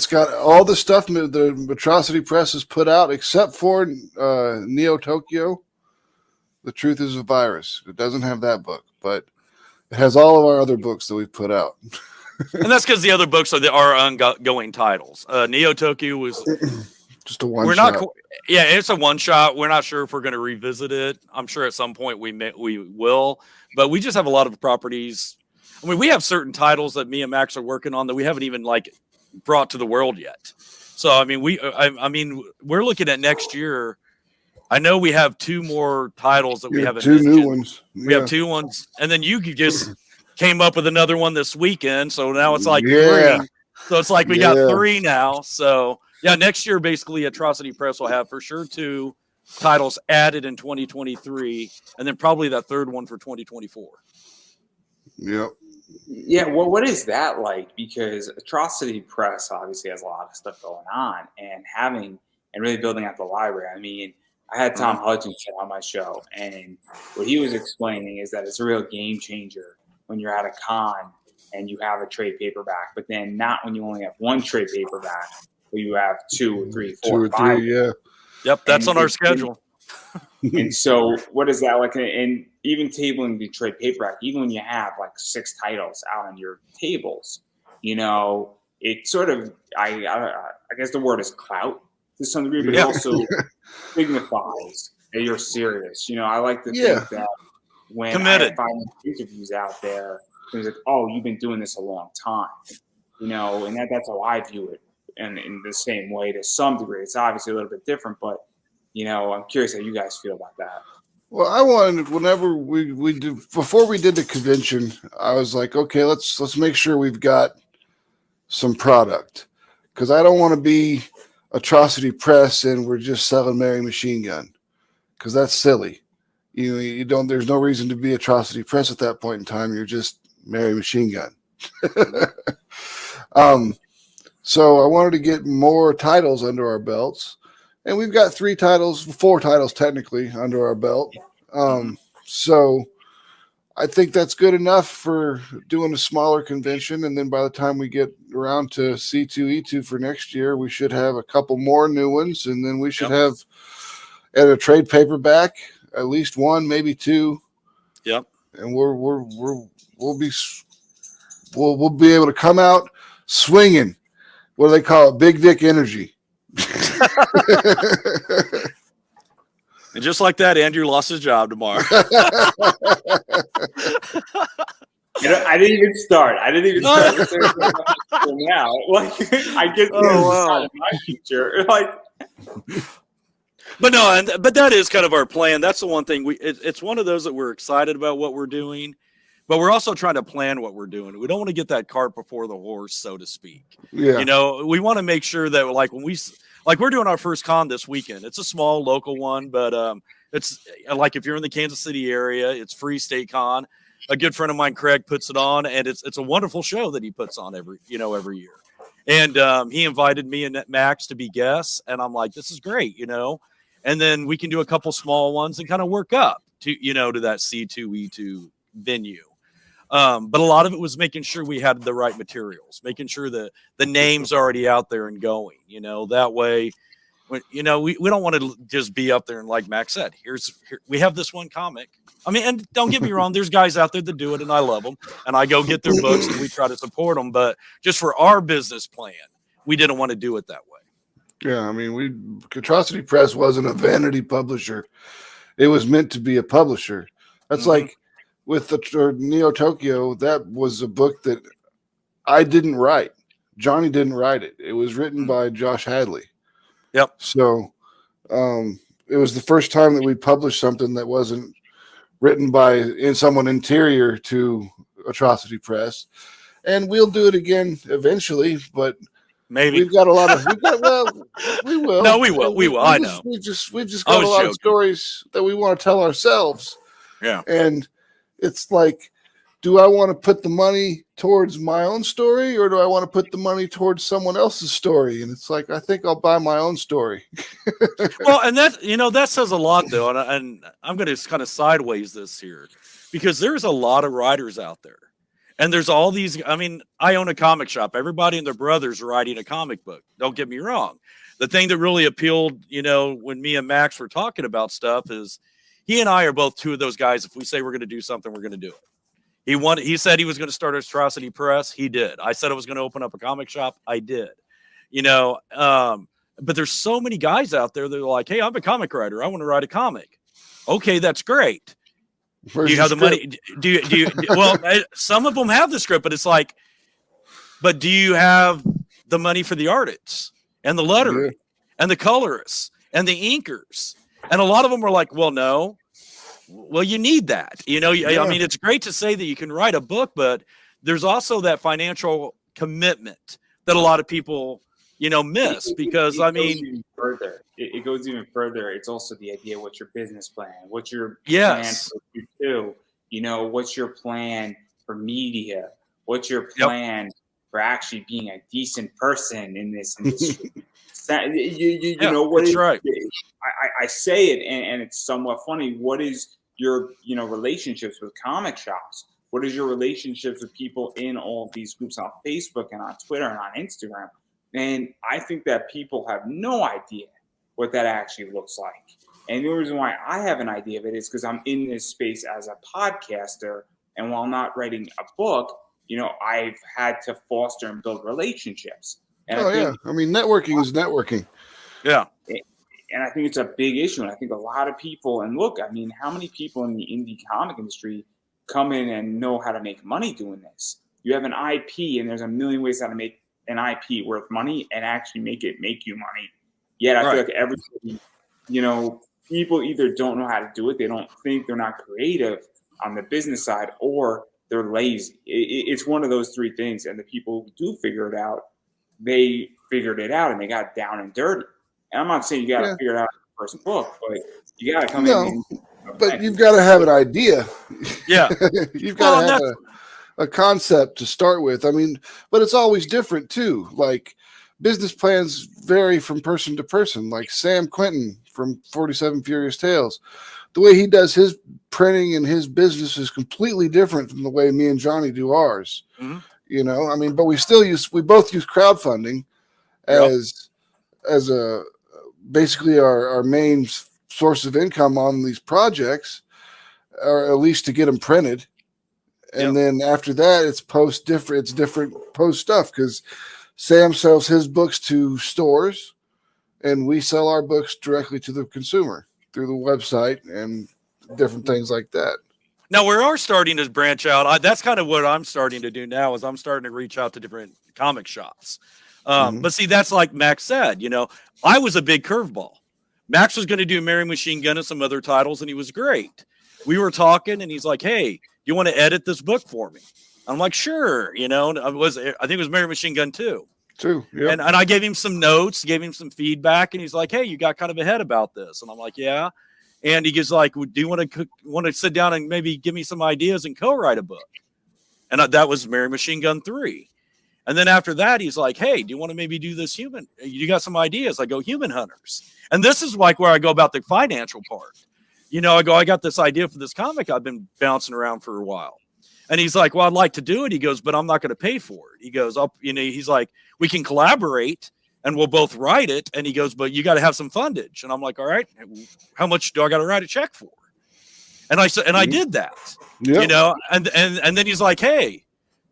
got all the stuff the Atrocity Press has put out, except for Neo Tokyo. The Truth is a Virus. It doesn't have that book, but it has all of our other books that we've put out. And that's because the other books are ongoing titles. Neo Tokyo was just a one shot. It's a one shot. We're not sure if we're going to revisit it. I'm sure at some point we will, but we just have a lot of properties. I mean, we have certain titles that me and Max are working on that we haven't even like brought to the world yet. So, I mean, we're looking at next year. I know we have 2 more titles that we haven't. 2 new ones. We have 2 ones, and then you just came up with another one this weekend. So now it's like 3. So it's like we got 3 now. So yeah, next year basically Atrocity Press will have for sure 2 titles added in 2023, and then probably that 3rd one for 2024. Yep. Yeah, well, what is that like? Because Atrocity Press obviously has a lot of stuff going on, and really building out the library. I mean, I had Tom Hutchinson on my show, and what he was explaining is that it's a real game changer when you're at a con and you have a trade paperback, but then not when you only have one trade paperback, but you have 2 or 3, 4, Two or 5. three, yeah. Yep, that's And on our schedule. And so, what is that like? And even tabling the trade paperback, even when you have like 6 titles out on your tables, it sort of, I guess the word is clout to some degree, but it also signifies that you're serious. I like to think that when Committed. I find interviews out there, it's like, oh, you've been doing this a long time, and that's how I view it. And in the same way, to some degree, it's obviously a little bit different, but I'm curious how you guys feel about that. Well, I wanted, whenever we do, before we did the convention, I was like, okay, let's make sure we've got some product, because I don't want to be Atrocity Press and we're just selling Mary Machine Gun, because that's silly. You don't. There's no reason to be Atrocity Press at that point in time. You're just Mary Machine Gun. So I wanted to get more titles under our belts. And we've got 4 titles technically under our belt. So I think that's good enough for doing a smaller convention. And then by the time we get around to C2E2 for next year, we should have a couple more new ones. And then we should have, at a trade paperback, at least 1, maybe 2. Yep. And we'll be able to come out swinging. What do they call it? Big dick energy. And just like that, Andrew lost his job tomorrow. I didn't even start. Now, like, I get my future. Like, but that is kind of our plan. That's the one thing it's one of those that we're excited about what we're doing, but we're also trying to plan what we're doing. We don't want to get that cart before the horse, so to speak. Yeah. We want to make sure that we're doing our first con this weekend. It's a small local one, but it's like if you're in the Kansas City area, it's free state con. A good friend of mine, Craig, puts it on, and it's a wonderful show that he puts on every year. And he invited me and Max to be guests, and I'm like, this is great, And then we can do a couple small ones and kind of work up to that C2E2 venue. But a lot of it was making sure we had the right materials, making sure that the name's already out there and going, that way, we don't want to just be up there and, like Max said, we have this one comic. I mean, and don't get me wrong, there's guys out there that do it and I love them and I go get their books and we try to support them. But just for our business plan, we didn't want to do it that way. Yeah. I mean, Atrocity Press wasn't a vanity publisher. It was meant to be a publisher. That's like, with the Neo Tokyo, that was a book that I didn't write. Johnnie didn't write it. It was written by Josh Hadley. Yep. So it was the first time that we published something that wasn't written by someone interior to Atrocity Press. And we'll do it again eventually, but maybe we've got a lot of. We will. No, we will. We will. I know. We've just got a lot of stories that we want to tell ourselves. Yeah. And it's like, do I want to put the money towards my own story or do I want to put the money towards someone else's story? And it's like, I think I'll buy my own story. Well, and that says a lot, though. And I'm going to kind of sideways this here because there's a lot of writers out there. And there's all these. I mean, I own a comic shop. Everybody and their brothers are writing a comic book. Don't get me wrong. The thing that really appealed, when me and Max were talking about stuff is he and I are both 2 of those guys. If we say we're going to do something, we're going to do it. He said he was going to start Atrocity Press. He did. I said I was going to open up a comic shop. I did. But there's so many guys out there that are like, hey, I'm a comic writer. I want to write a comic. Okay, that's great. Do you have the money? Do you? Well, some of them have the script, but it's like, but do you have the money for the artists and the lettering and the colorists and the inkers? And a lot of them were like, well, no. Well, you need that. I mean, it's great to say that you can write a book, but there's also that financial commitment that a lot of people, miss because, I mean, it goes even further. It's also the idea, what's your business plan? What's your plan for you too? What's your plan for media? What's your plan for actually being a decent person in this industry? You know, what is, right. I say it, and it's somewhat funny. What is your, you know, relationships with comic shops? What is your relationships with people in all of these groups on Facebook and on Twitter and on Instagram? And I think that people have no idea what that actually looks like. And the reason why I have an idea of it is because I'm in this space as a podcaster. And while not writing a book, you know, I've had to foster and build relationships. And I think, I mean, networking is networking. Yeah. And I think it's a big issue. And I think a lot of people, and look, I mean, how many people in the indie comic industry come in and know how to make money doing this? You have an IP, and there's a million ways how to make an IP worth money and actually make you money. Yet I feel like everybody, you know, people either don't know how to do it, they don't think, they're not creative on the business side, or they're lazy. It's one of those three things. And the people who do figure it out, they figured it out and they got down and dirty. And I'm not saying you got to figure it out in the first book, but you got to come in. But you've got to have an idea. Yeah. You've got to have a concept to start with. I mean, but it's always different too. Like, business plans vary from person to person. Like Sam Quinton from 47 Furious Tales, the way he does his printing and his business is completely different from the way me and Johnnie do ours. Mm-hmm. You know, I mean, but we both use crowdfunding as a basically our main source of income on these projects, or at least to get them printed. And then after that, it's different post stuff, because Sam sells his books to stores and we sell our books directly to the consumer through the website and different things like that. Now we are starting to branch out. That's kind of what I'm starting to do now, is I'm starting to reach out to different comic shops. But see, that's like Max said, you know, I was a big curveball. Max was going to do Mary Machine Gun and some other titles, and he was great. We were talking, and he's like, "Hey, do you want to edit this book for me?" I'm like, "Sure." You know, I think it was Mary Machine Gun 2. Yep. And I gave him some notes, gave him some feedback, and he's like, "Hey, you got kind of ahead about this." And I'm like, "Yeah." And he gets like, "Do you want to sit down and maybe give me some ideas and co-write a book?" And that was Mary Machine Gun 3. And then after that, he's like, "Hey, do you want to maybe do this human? You got some ideas?" I go, "Human Hunters." And this is like where I go about the financial part. You know, I got this idea for this comic I've been bouncing around for a while. And he's like, "Well, I'd like to do it." He goes, "But I'm not going to pay for it." He goes, he's like, "We can collaborate and we'll both write it." And he goes, "But you got to have some fundage." And I'm like, "All right, how much do I got to write a check for?" And I said, and I did that, you know, and then he's like, "Hey,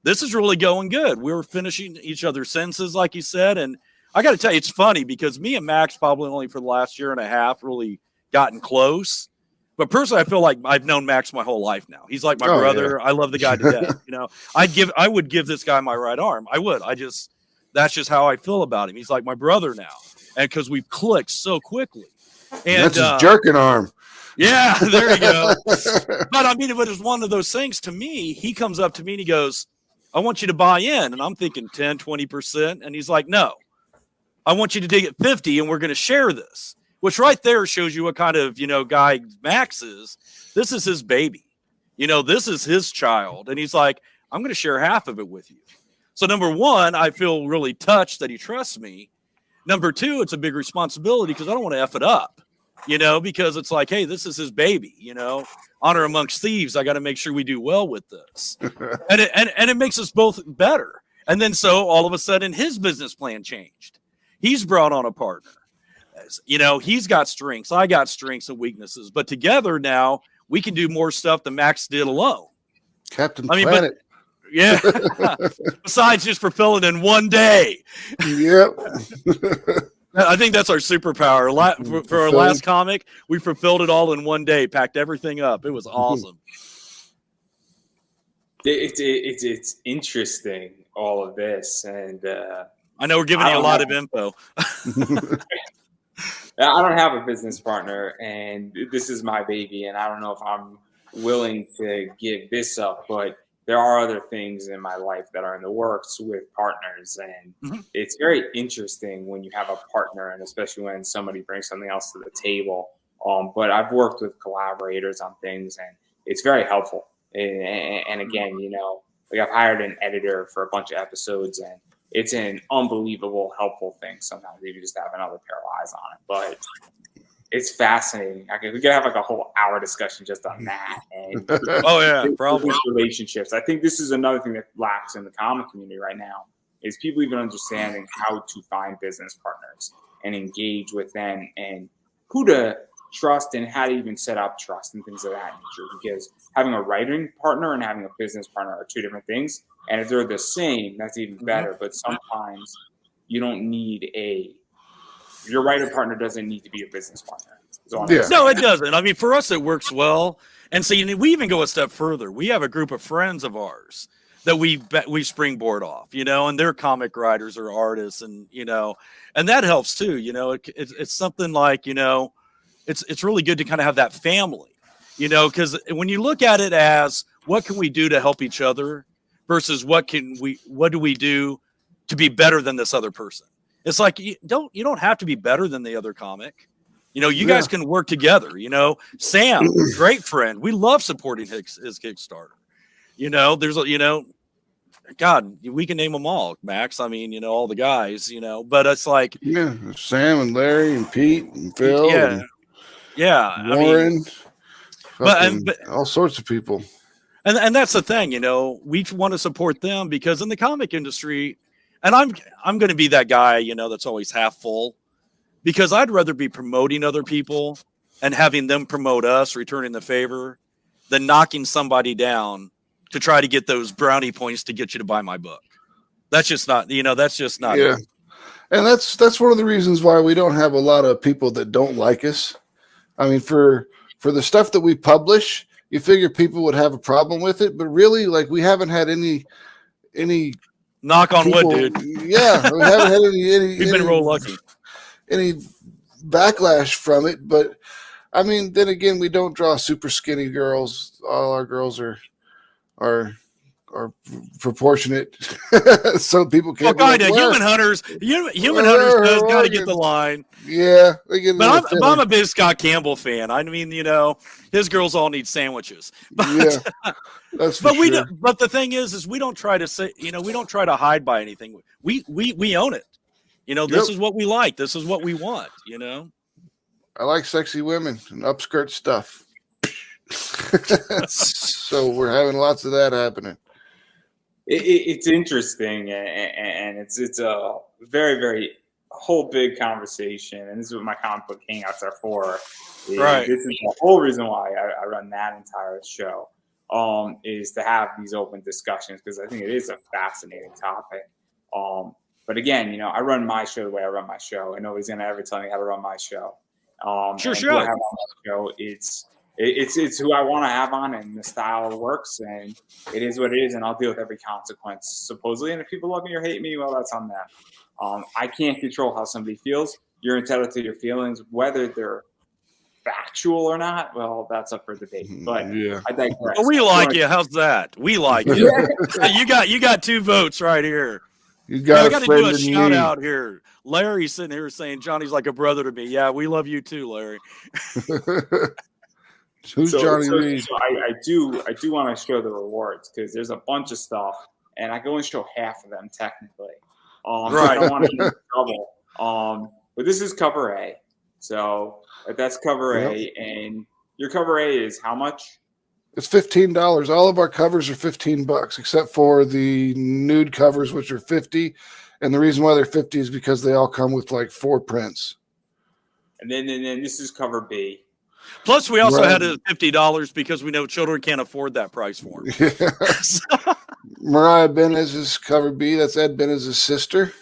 this is really going good." We were finishing each other's sentences, like you said. And I got to tell you, it's funny because me and Max probably only for the last year and a half really gotten close. But personally, I feel like I've known Max my whole life now. He's like my brother. Yeah. I love the guy to death. You know, I would give this guy my right arm. I would. That's just how I feel about him. He's like my brother now. And because we've clicked so quickly. And that's his jerking arm. Yeah, there you go. But I mean, if it was one of those things, to me, he comes up to me and he goes, "I want you to buy in." And I'm thinking 10, 20%. And he's like, "No, I want you to dig at 50 and we're going to share this." Which right there shows you what kind of, you know, guy Max is. This is his baby. You know, this is his child. And he's like, "I'm going to share half of it with you." So number one, I feel really touched that he trusts me. Number two, it's a big responsibility because I don't want to F it up, you know, because it's like, hey, this is his baby, you know, honor amongst thieves. I got to make sure we do well with this. and it makes us both better. And then so all of a sudden his business plan changed. He's brought on a partner. You know, he's got strengths. I got strengths and weaknesses. But together now we can do more stuff than Max did alone. Captain Planet. Yeah. Besides just fulfilling in one day. Yep. I think that's our superpower. For our last comic, we fulfilled it all in one day, packed everything up. It was awesome. It's interesting, all of this. And I know we're giving you a lot of info. I don't have a business partner, and this is my baby, and I don't know if I'm willing to give this up, but there are other things in my life that are in the works with partners, and it's very interesting when you have a partner, and especially when somebody brings something else to the table. But I've worked with collaborators on things, and it's very helpful. And again, like I've hired an editor for a bunch of episodes, and it's an unbelievable, helpful thing. Sometimes you just have another pair of eyes on it, but it's fascinating. We could have like a whole hour discussion just on that. And oh yeah, probably relationships. I think this is another thing that lacks in the comic community right now is people even understanding how to find business partners and engage with them and who to trust and how to even set up trust and things of that nature. Because having a writing partner and having a business partner are two different things. And if they're the same, that's even better. But sometimes you don't need your writer partner doesn't need to be a business partner. Yeah. No, it doesn't. I mean, for us, it works well. And so we even go a step further. We have a group of friends of ours that we springboard off, and they're comic writers or artists, and and that helps too. It's something like it's really good to kind of have that family, because when you look at it as what can we do to help each other versus what do we do to be better than this other person. It's like you don't have to be better than the other comic. You guys can work together. Sam, great friend. We love supporting his Kickstarter. There's God, we can name them all, Max. I mean, all the guys, but it's like Sam and Larry and Pete and Phil. Yeah. Warren. But all sorts of people. And that's the thing, we want to support them because in the comic industry, and I'm going to be that guy, that's always half full, because I'd rather be promoting other people and having them promote us, returning the favor, than knocking somebody down to try to get those brownie points to get you to buy my book. That's just not, that's just not. Yeah. And that's one of the reasons why we don't have a lot of people that don't like us. I mean, for the stuff that we publish, you figure people would have a problem with it, but really, like, we haven't had any knock on people, wood, dude. Yeah, we haven't had any We've been real lucky. Any backlash from it, but I mean, then again, we don't draw super skinny girls. All our girls are proportionate, so people can't. Well, kind of human hunters. Human hunters does got to get the line. Yeah, but I'm a big Scott Campbell fan. I mean, his girls all need sandwiches. But, yeah, that's for but sure. But the thing is we don't try to say, we don't try to hide by anything. We own it. This is what we like. This is what we want. I like sexy women and upskirt stuff. So we're having lots of that happening. It's interesting, and it's a very, very whole big conversation, and this is what my comic book hangouts are for. Right. This is the whole reason why I run that entire show, is to have these open discussions, because I think it is a fascinating topic. But again, I run my show the way I run my show, and nobody's gonna ever tell me how to run my show. Sure. What I have on my show, it's who I want to have on, and the style works, and it is what it is, and I'll deal with every consequence, supposedly. And if people love me or hate me, well, that's on them. I can't control how somebody feels. You're entitled to your feelings, whether they're factual or not. Well, that's up for debate. But I digress. We like you. How's that? We like you. You got 2 votes right here. You got to do a shout out here. Larry's sitting here saying Johnny's like a brother to me. Yeah, we love you too, Larry. Who's Johnny Reed? So I do want to show the rewards, because there's a bunch of stuff, and I can only show half of them technically. Right. I don't want to get in trouble. But this is cover A. So that's cover A, and your cover A is how much? It's $15. All of our covers are $15, except for the nude covers, which are $50. And the reason why they're $50 is because they all come with like 4 prints. And then this is cover B. Plus, we also had it at $50 because we know children can't afford that price for them. Yeah. Mariah Benez's cover B. That's Ed Benez's sister.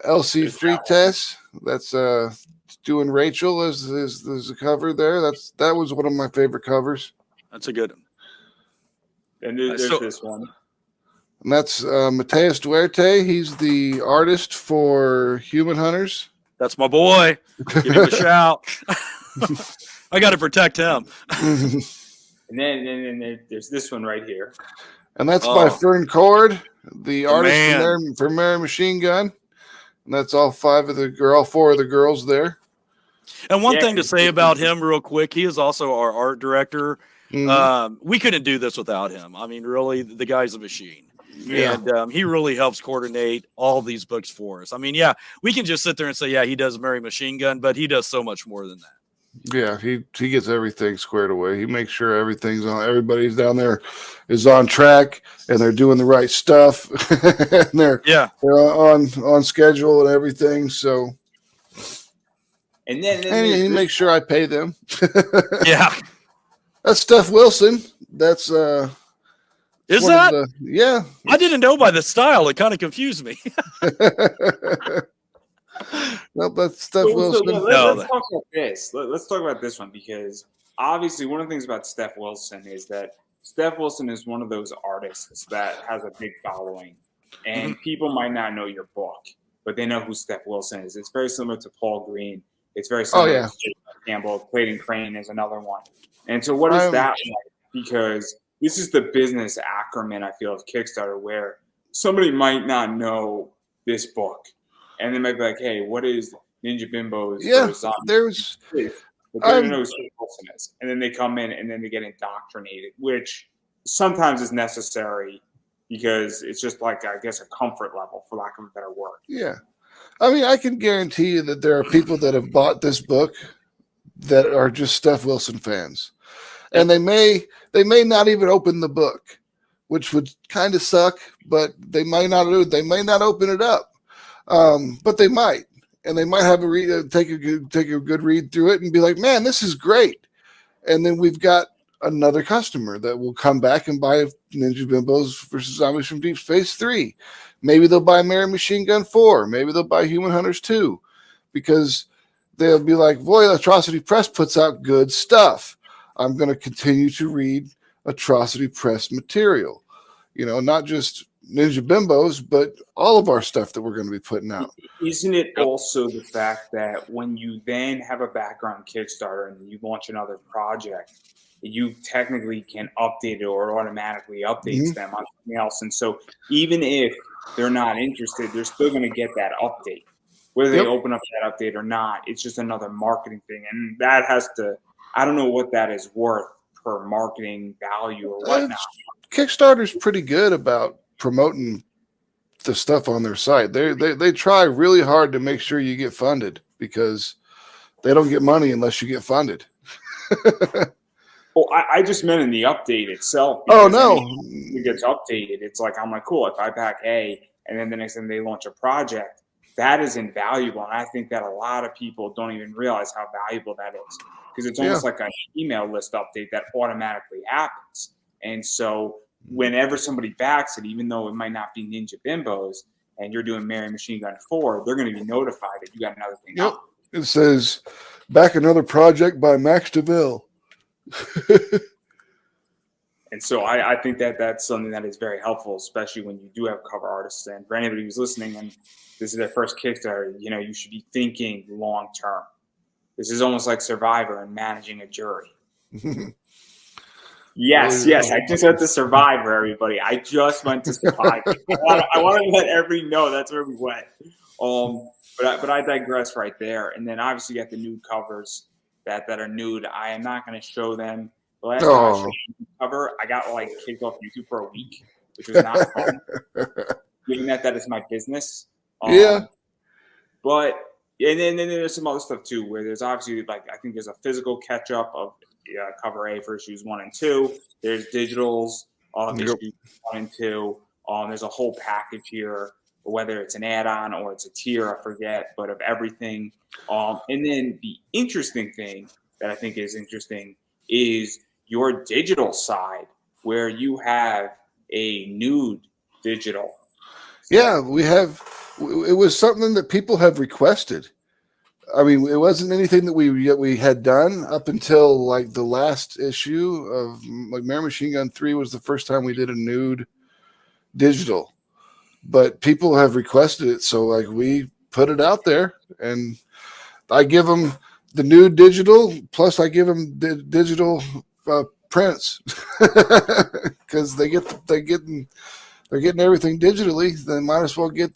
Elsie Freitas. That's doing Rachel as the cover there. That was one of my favorite covers. That's a good one. And there's this one. And that's Mateus Duarte. He's the artist for Human Hunters. That's my boy. Give him a shout. I got to protect him. And then there's this one right here. And that's by Fern Cord, the artist for Mary Machine Gun. And that's all 4 of the girls there. And one thing to say about him real quick, he is also our art director. We couldn't do this without him. I mean, really, the guy's a machine. Yeah. And he really helps coordinate all these books for us. I mean, yeah, we can just sit there and say, yeah, he does Mary Machine Gun, but he does so much more than that. Yeah, he gets everything squared away. He makes sure everybody's down there is on track and they're doing the right stuff and they're on schedule and everything. So, and then he makes sure I pay them. Yeah, that's Steph Wilson. That's is that? Yeah, I didn't know by the style. It kind of confused me. Nope, that's Steph Wilson. Let's talk about this. Let's talk about this one, because obviously one of the things about Steph Wilson is that Steph Wilson is one of those artists that has a big following, and people might not know your book, but they know who Steph Wilson is. It's very similar to Paul Green. It's very similar to Jason Campbell. Clayton Crane is another one. And so what is that like? Because this is the business acumen, I feel, of Kickstarter, where somebody might not know this book. And they might be like, hey, what is Ninja Bimbos? Yeah, there's. But they don't know who Steph Wilson is. And then they come in and then they get indoctrinated, which sometimes is necessary because it's just like, I guess, a comfort level, for lack of a better word. Yeah. I mean, I can guarantee you that there are people that have bought this book that are just Steph Wilson fans. And they may not even open the book, which would kind of suck, but they might not open it up. But they might, and they might have take a good read through it and be like, man, this is great. And then we've got another customer that will come back and buy Ninja Bimbos versus Zombies from Deep Space 3. Maybe they'll buy Mary Machine Gun 4. Maybe they'll buy Human Hunters 2, because they'll be like, boy, Atrocity Press puts out good stuff. I'm going to continue to read Atrocity Press material, not just Ninja Bimbos, but all of our stuff that we're going to be putting out. Isn't it also the fact that when you then have a background Kickstarter and you launch another project, you technically can update it, or automatically updates them on something else? And so even if they're not interested, they're still going to get that update. Whether they open up that update or not, it's just another marketing thing. And that has to, I don't know what that is worth per marketing value or whatnot. Kickstarter's pretty good about promoting the stuff on their site. They try really hard to make sure you get funded, because they don't get money unless you get funded. Well, I just meant in the update itself. Oh, no. It gets updated. It's like, I'm like, cool, if I back A and then the next time they launch a project, that is invaluable. And I think that a lot of people don't even realize how valuable that is, because it's almost like an email list update that automatically happens. And so whenever somebody backs it, even though it might not be Ninja Bimbos, and you're doing Mary Machine Gun 4, they're going to be notified that you got another thing up. It says, back another project by Max Devill. And so I think that that's something that is very helpful, especially when you do have cover artists. And for anybody who's listening and this is their first Kickstarter, you should be thinking long term. This is almost like Survivor and managing a jury. Yes, I just went to Survivor, everybody. I just went to Survivor. I want to let everybody know that's where we went. But I digress right there. And then obviously you got the nude covers that are nude. I am not going to show them. The last time I showed the cover, I got kicked off YouTube for a week, which was not fun. Given that is my business. But and then there's some other stuff too, where there's obviously I think there's a physical catch up of cover A for issues 1 and 2. There's digitals of issues 1 and 2. There's a whole package here, whether it's an add-on or it's a tier, I forget, but of everything. And then the interesting thing that I think is interesting is your digital side, where you have a nude digital. Yeah, we have. It was something that people have requested. I mean, it wasn't anything that we had done up until the last issue of Mary Machine Gun 3 was the first time we did a nude digital. But people have requested it, so we put it out there, and I give them the nude digital, plus I give them the digital prints, because they're getting everything digitally. They might as well get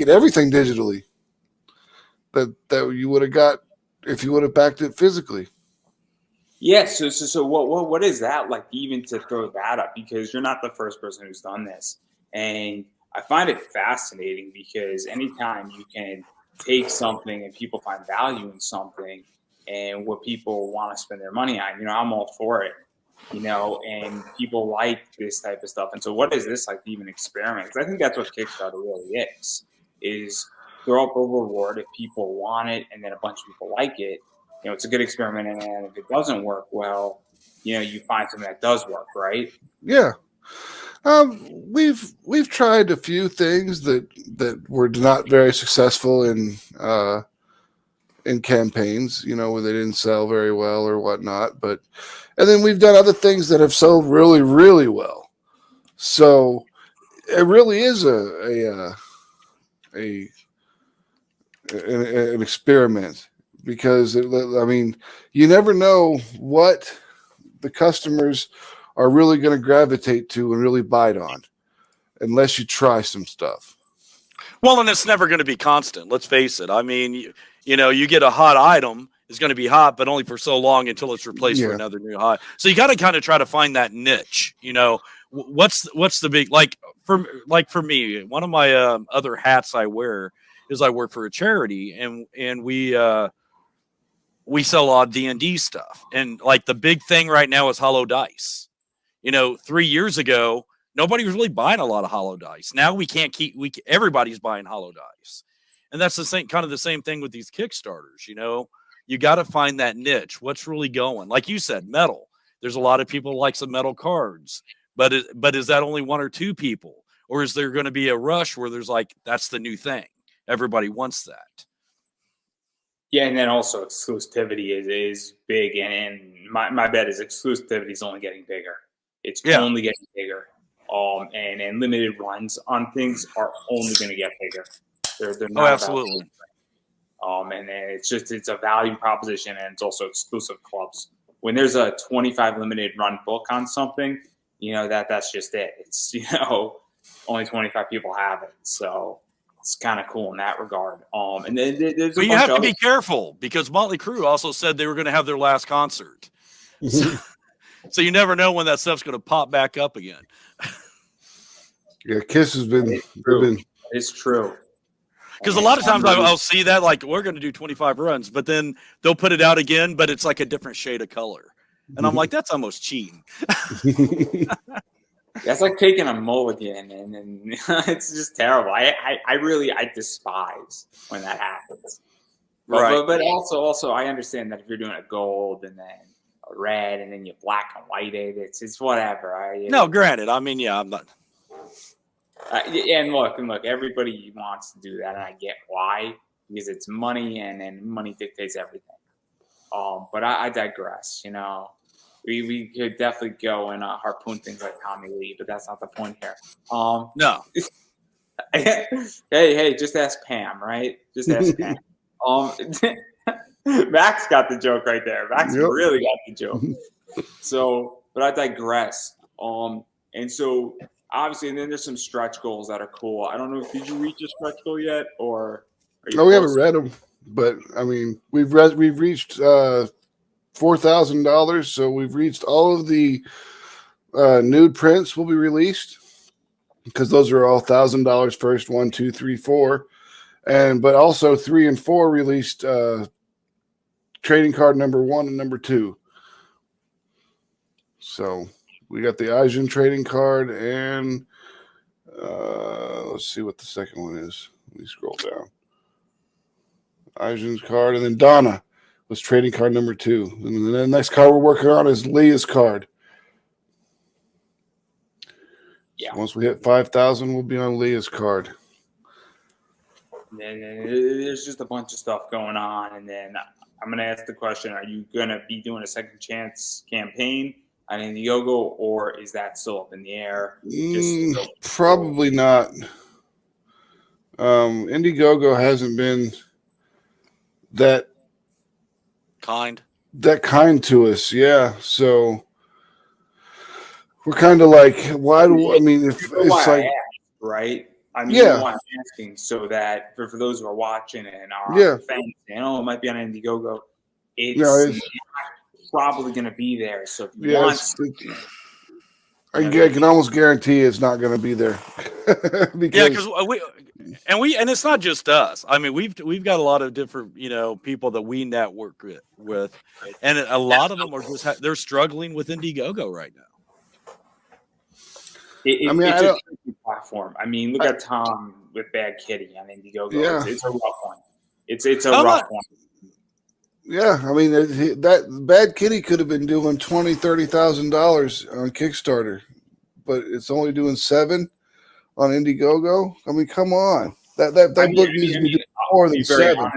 everything digitally that you would have got if you would have backed it physically. Yeah. So what is that like even to throw that up? Because you're not the first person who's done this, and I find it fascinating because anytime you can take something and people find value in something and what people want to spend their money on, I'm all for it. And people like this type of stuff. And so, what is this like to even experiment? Because I think that's what Kickstarter really is throw up a reward if people want it, and then a bunch of people like it. It's a good experiment, and then if it doesn't work well, you find something that does work, right? Yeah. We've tried a few things that were not very successful in campaigns, where they didn't sell very well or whatnot. And then we've done other things that have sold really, really well. So it really is an experiment, because you never know what the customers are really going to gravitate to and really bite on unless you try some stuff. Well, and it's never going to be constant. Let's face it. I mean, you get a hot item, it's going to be hot, but only for so long until it's replaced for another new hot. So you got to kind of try to find that niche. What's the big, for me, one of my other hats I wear is I work for a charity, and we sell a lot of D&D stuff. And like the big thing right now is hollow dice. 3 years ago, nobody was really buying a lot of hollow dice. Now everybody's buying hollow dice. And that's the same thing with these Kickstarters. You got to find that niche. What's really going? Like you said, metal. There's a lot of people who like some metal cards, but is that only one or two people? Or is there going to be a rush where there's that's the new thing? Everybody wants that. Yeah, and then also exclusivity is big, and my bet is exclusivity is only getting bigger. It's only getting bigger. And limited runs on things are only going to get bigger. They're not absolutely. And it's a value proposition, and it's also exclusive clubs. When there's a 25 limited run book on something, that's just it. It's only 25 people have it, so it's kind of cool in that regard. And then there's but you have to be careful, because Motley Crue also said they were going to have their last concert. So you never know when that stuff's going to pop back up again. Yeah, Kiss has been. It's true. Because a lot of times I'll see that, we're going to do 25 runs, but then they'll put it out again, but it's like a different shade of color. And I'm like, that's almost cheating. That's like taking a mulligan, and it's just terrible. I despise when that happens. But also I understand that if you're doing a gold and then a red and then you black and white it's whatever. No, granted. I mean, yeah, I'm not. And look, everybody wants to do that, and I get why, because it's money, and money dictates everything. But I digress. We could definitely go and harpoon things like Tommy Lee, but that's not the point here. No. Hey, just ask Pam, right? Just ask Pam. Max got the joke right there. Max really got the joke. So, but I digress. And so obviously, and then there's some stretch goals that are cool. I don't know, did you reach a stretch goal yet, or? No, we haven't read them, but I mean, we've reached $4,000, so we've reached all of the nude prints will be released, because those are all $1,000 first, 1, 2, 3, 4, but also 3 and 4 released trading card number 1 and number 2. So we got the Asian trading card, and let's see what the second one is. Let me scroll down. Asian's card, and then Donna was trading card number 2. And the next card we're working on is Leah's card. Yeah. So once we hit 5,000, we'll be on Leah's card. And then there's just a bunch of stuff going on. And then I'm going to ask the question, are you going to be doing a second chance campaign on Indiegogo, or is that still up in the air? Probably not. Indiegogo hasn't been that kind to us. Yeah. So we're kind of like, why do I mean, if it's like, right? I mean, yeah. I'm asking so that for those who are watching and are fans, it might be on Indiegogo. It's not probably going to be there. So if you Yes, want, I can almost guarantee it's not going to be there. because and it's not just us. I mean, we've got a lot of different people that we network with, and a lot of them are just they're struggling with Indiegogo right now. it's a tricky platform. I mean, look at Tom with Bad Kitty on Indiegogo. Yeah. It's a rough one. It's a rough one. Yeah, I mean that Bad Kitty could have been doing $20,000-$30,000 on Kickstarter, but it's only doing $7 on Indiegogo. I mean, come on, that book needs to be doing more than $7.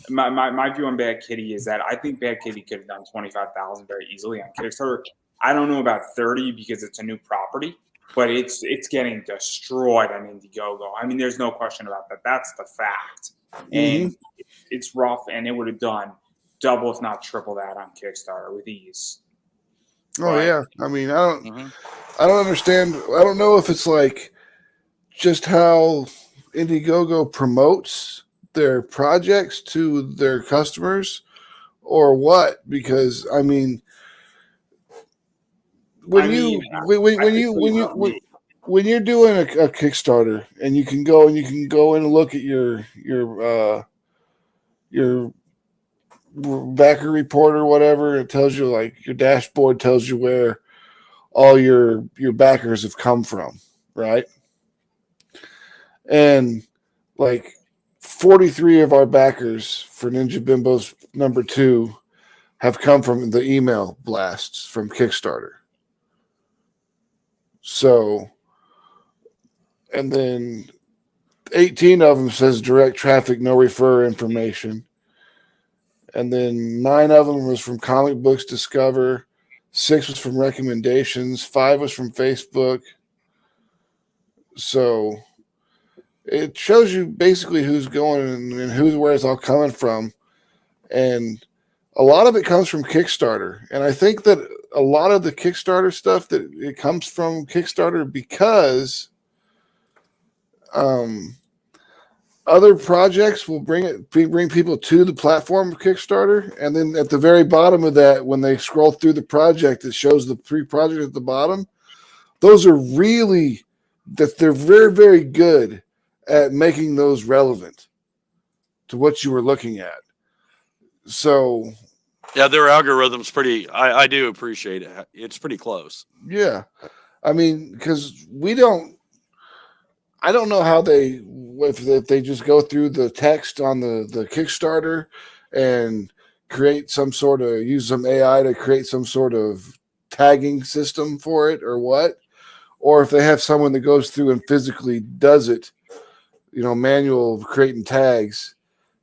My view on Bad Kitty is that I think Bad Kitty could have done 25,000 very easily on Kickstarter. I don't know about 30 because it's a new property, but it's getting destroyed on Indiegogo. I mean, there's no question about that. That's the fact, and it's rough, and it would have done double, if not triple, that on Kickstarter with ease. Oh yeah, I mean, I don't understand. I don't know if it's like just how Indiegogo promotes their projects to their customers or what, because I mean, when you're doing a Kickstarter and you can go and look at your backer report or whatever, it tells you, like, your dashboard tells you where all your backers have come from, right? And like 43 of our backers for Ninja Bimbos #2 have come from the email blasts from Kickstarter. So, and then 18 of them says direct traffic, no refer information. And then 9 of them was from Comic Books Discover. 6 was from recommendations. 5 was from Facebook. So it shows you basically who's going and where it's all coming from. And a lot of it comes from Kickstarter. And I think that a lot of the Kickstarter stuff, that it comes from Kickstarter because other projects will bring people to the platform of Kickstarter, and then at the very bottom of that, when they scroll through the project, it shows the pre-project at the bottom. Those are they're very, very good at making those relevant to what you were looking at. So, yeah, their algorithm's pretty. I do appreciate it. It's pretty close. Yeah, I mean, because I don't know how if they just go through the text on the Kickstarter and create use some AI to create some sort of tagging system for it or what, or if they have someone that goes through and physically does it, manual creating tags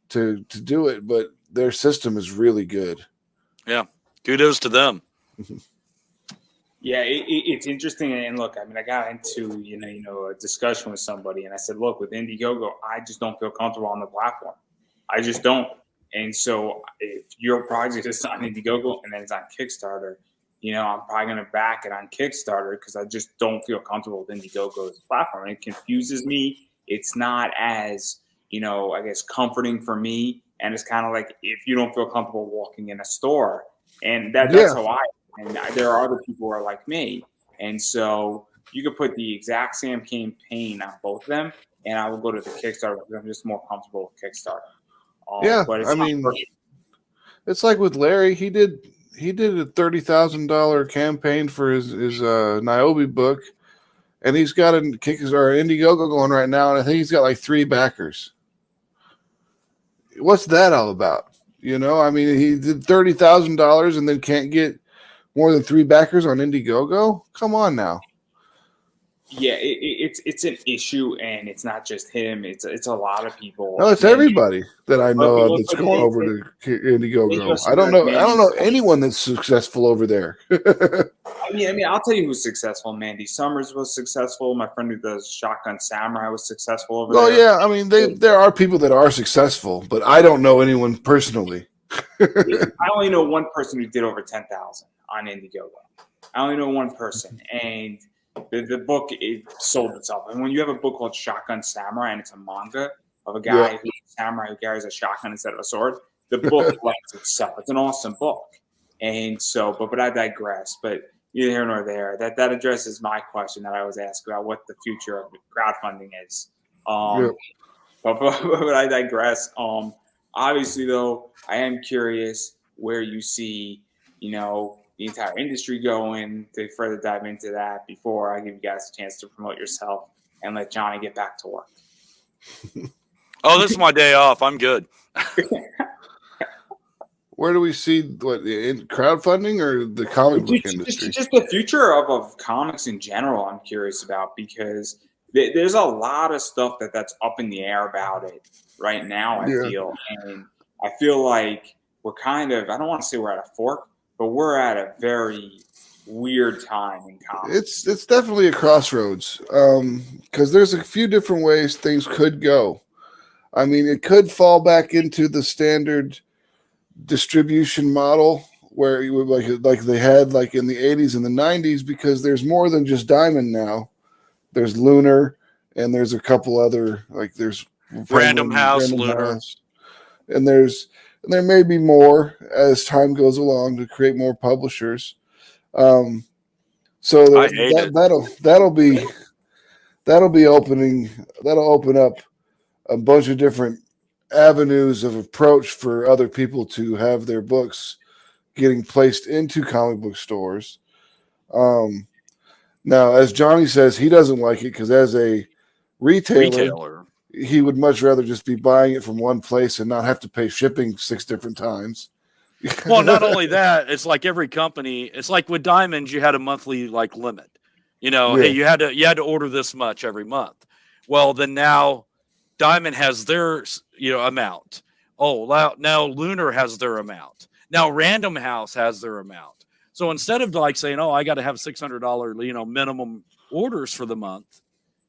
to do it, but their system is really good. Yeah. Kudos to them. Yeah, it's interesting. And look, I mean, I got into a discussion with somebody, and I said, look, with Indiegogo, I just don't feel comfortable on the platform. I just don't. And so, if your project is on Indiegogo and then it's on Kickstarter, I'm probably going to back it on Kickstarter because I just don't feel comfortable with Indiegogo's platform. It confuses me. It's not as I guess comforting for me, and it's kind of like if you don't feel comfortable walking in a store, and that's how I. And there are other people who are like me. And so you could put the exact same campaign on both of them, and I will go to the Kickstarter because I'm just more comfortable with Kickstarter. But it's like with Larry. He did a $30,000 campaign for his Niobe book, and he's got a Kickstarter Indiegogo going right now, and I think he's got like 3 backers. What's that all about? I mean, he did $30,000 and then can't get more than 3 backers on Indiegogo? Come on now. Yeah, it's an issue, and it's not just him. It's a lot of people. No, it's everybody that I know of that's going over to Indiegogo. I don't know anyone that's successful over there. I mean, I'll tell you who's successful. Mandy Summers was successful. My friend who does Shotgun Samurai was successful over there. Oh yeah, I mean, there are people that are successful, but I don't know anyone personally. I only know one person who did over 10,000 on Indiegogo. I only know one person, and the book, it sold itself. And when you have a book called Shotgun Samurai, and it's a manga of a guy who's a samurai who carries a shotgun instead of a sword, the book lends itself. It's an awesome book. And so, but I digress. But neither here nor there. That addresses my question that I was asked about what the future of crowdfunding is. Yeah. But I digress. Obviously, though, I am curious where you see, the entire industry going. To further dive into that, before I give you guys a chance to promote yourself and let Johnny get back to work. Oh, this is my day off. I'm good. Where do we see in crowdfunding or the comic book industry? Just the future of comics in general. I'm curious about, because there's a lot of stuff that's up in the air about it right now. I feel like we're kind of, I don't want to say we're at a fork, but we're at a very weird time in comics. It's definitely a crossroads, because there's a few different ways things could go. I mean, it could fall back into the standard distribution model where you would like they had like in the 80s and the 90s, because there's more than just Diamond now. There's Lunar, and there's a couple other, like there's Random House, Lunar, and there may be more as time goes along to create more publishers. So that'll open up a bunch of different avenues of approach for other people to have their books getting placed into comic book stores. Now, as Johnny says, he doesn't like it because as a retailer, he would much rather just be buying it from one place and not have to pay shipping 6 different times. Well, not only that, it's like every company. It's like with Diamonds, you had a monthly limit. Hey, you had to order this much every month. Well, then now Diamond has their amount. Oh, now Lunar has their amount. Now Random House has their amount. So instead of saying, oh, I got to have $600 minimum orders for the month,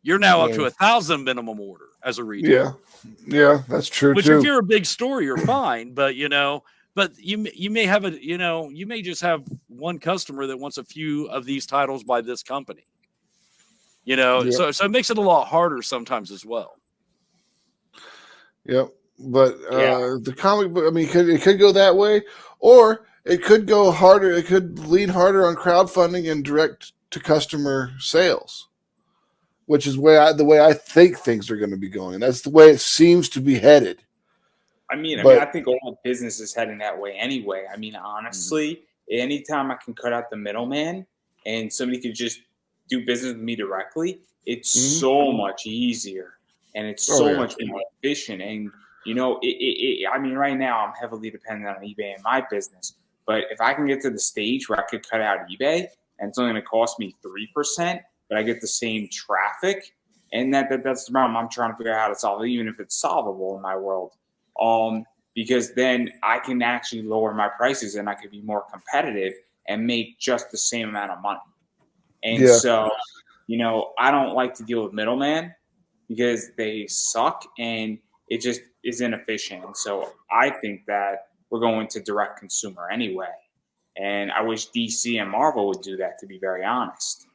you're now up to 1,000 minimum order as a retailer. Yeah, that's true. Which, if you're a big store, you're fine. But but you may have you may just have one customer that wants a few of these titles by this company. So it makes it a lot harder sometimes as well. Yep. But the comic book, I mean, it could go that way, or it could go harder. It could lean harder on crowdfunding and direct to customer sales, which is the way I think things are going to be going. That's the way it seems to be headed. I think all business is heading that way anyway. I mean, honestly, anytime I can cut out the middleman and somebody could just do business with me directly, it's so much easier and it's so much more efficient. And right now I'm heavily dependent on eBay in my business. But if I can get to the stage where I could cut out eBay and it's only going to cost me 3%, but I get the same traffic, and that's the problem I'm trying to figure out how to solve, even if it's solvable in my world. Because then I can actually lower my prices and I could be more competitive and make just the same amount of money. And so, I don't like to deal with middleman because they suck and it just is inefficient. And so I think that we're going to direct consumer anyway. And I wish DC and Marvel would do that, to be very honest.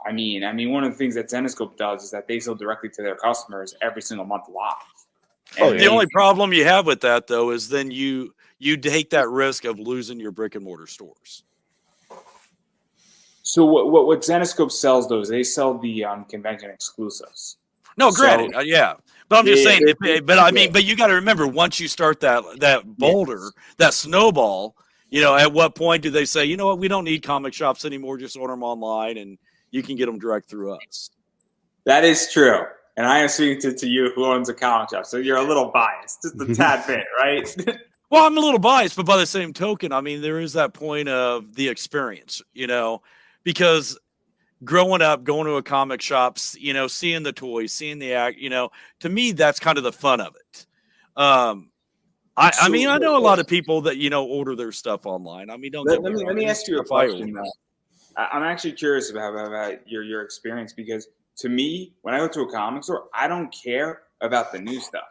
I mean, one of the things that Zenescope does is that they sell directly to their customers every single month live. The only problem you have with that, though, is then you take that risk of losing your brick and mortar stores. So what Zenescope sells, though, is they sell the convention exclusives. No, granted, but I'm just saying. But you got to remember, once you start that boulder, that snowball, at what point do they say, you know what, we don't need comic shops anymore, just order them online and you can get them direct through us. That is true. And I am speaking to you who owns a comic shop, so you're a little biased, just a tad bit, right? Well, I'm a little biased, but by the same token, I mean, there is that point of the experience, because growing up, going to a comic shop, seeing the toys, seeing the act, to me, that's kind of the fun of it. I know a lot of people that, order their stuff online. I mean, let me ask you a question. I'm actually curious about your experience, because to me, when I go to a comic store, I don't care about the new stuff.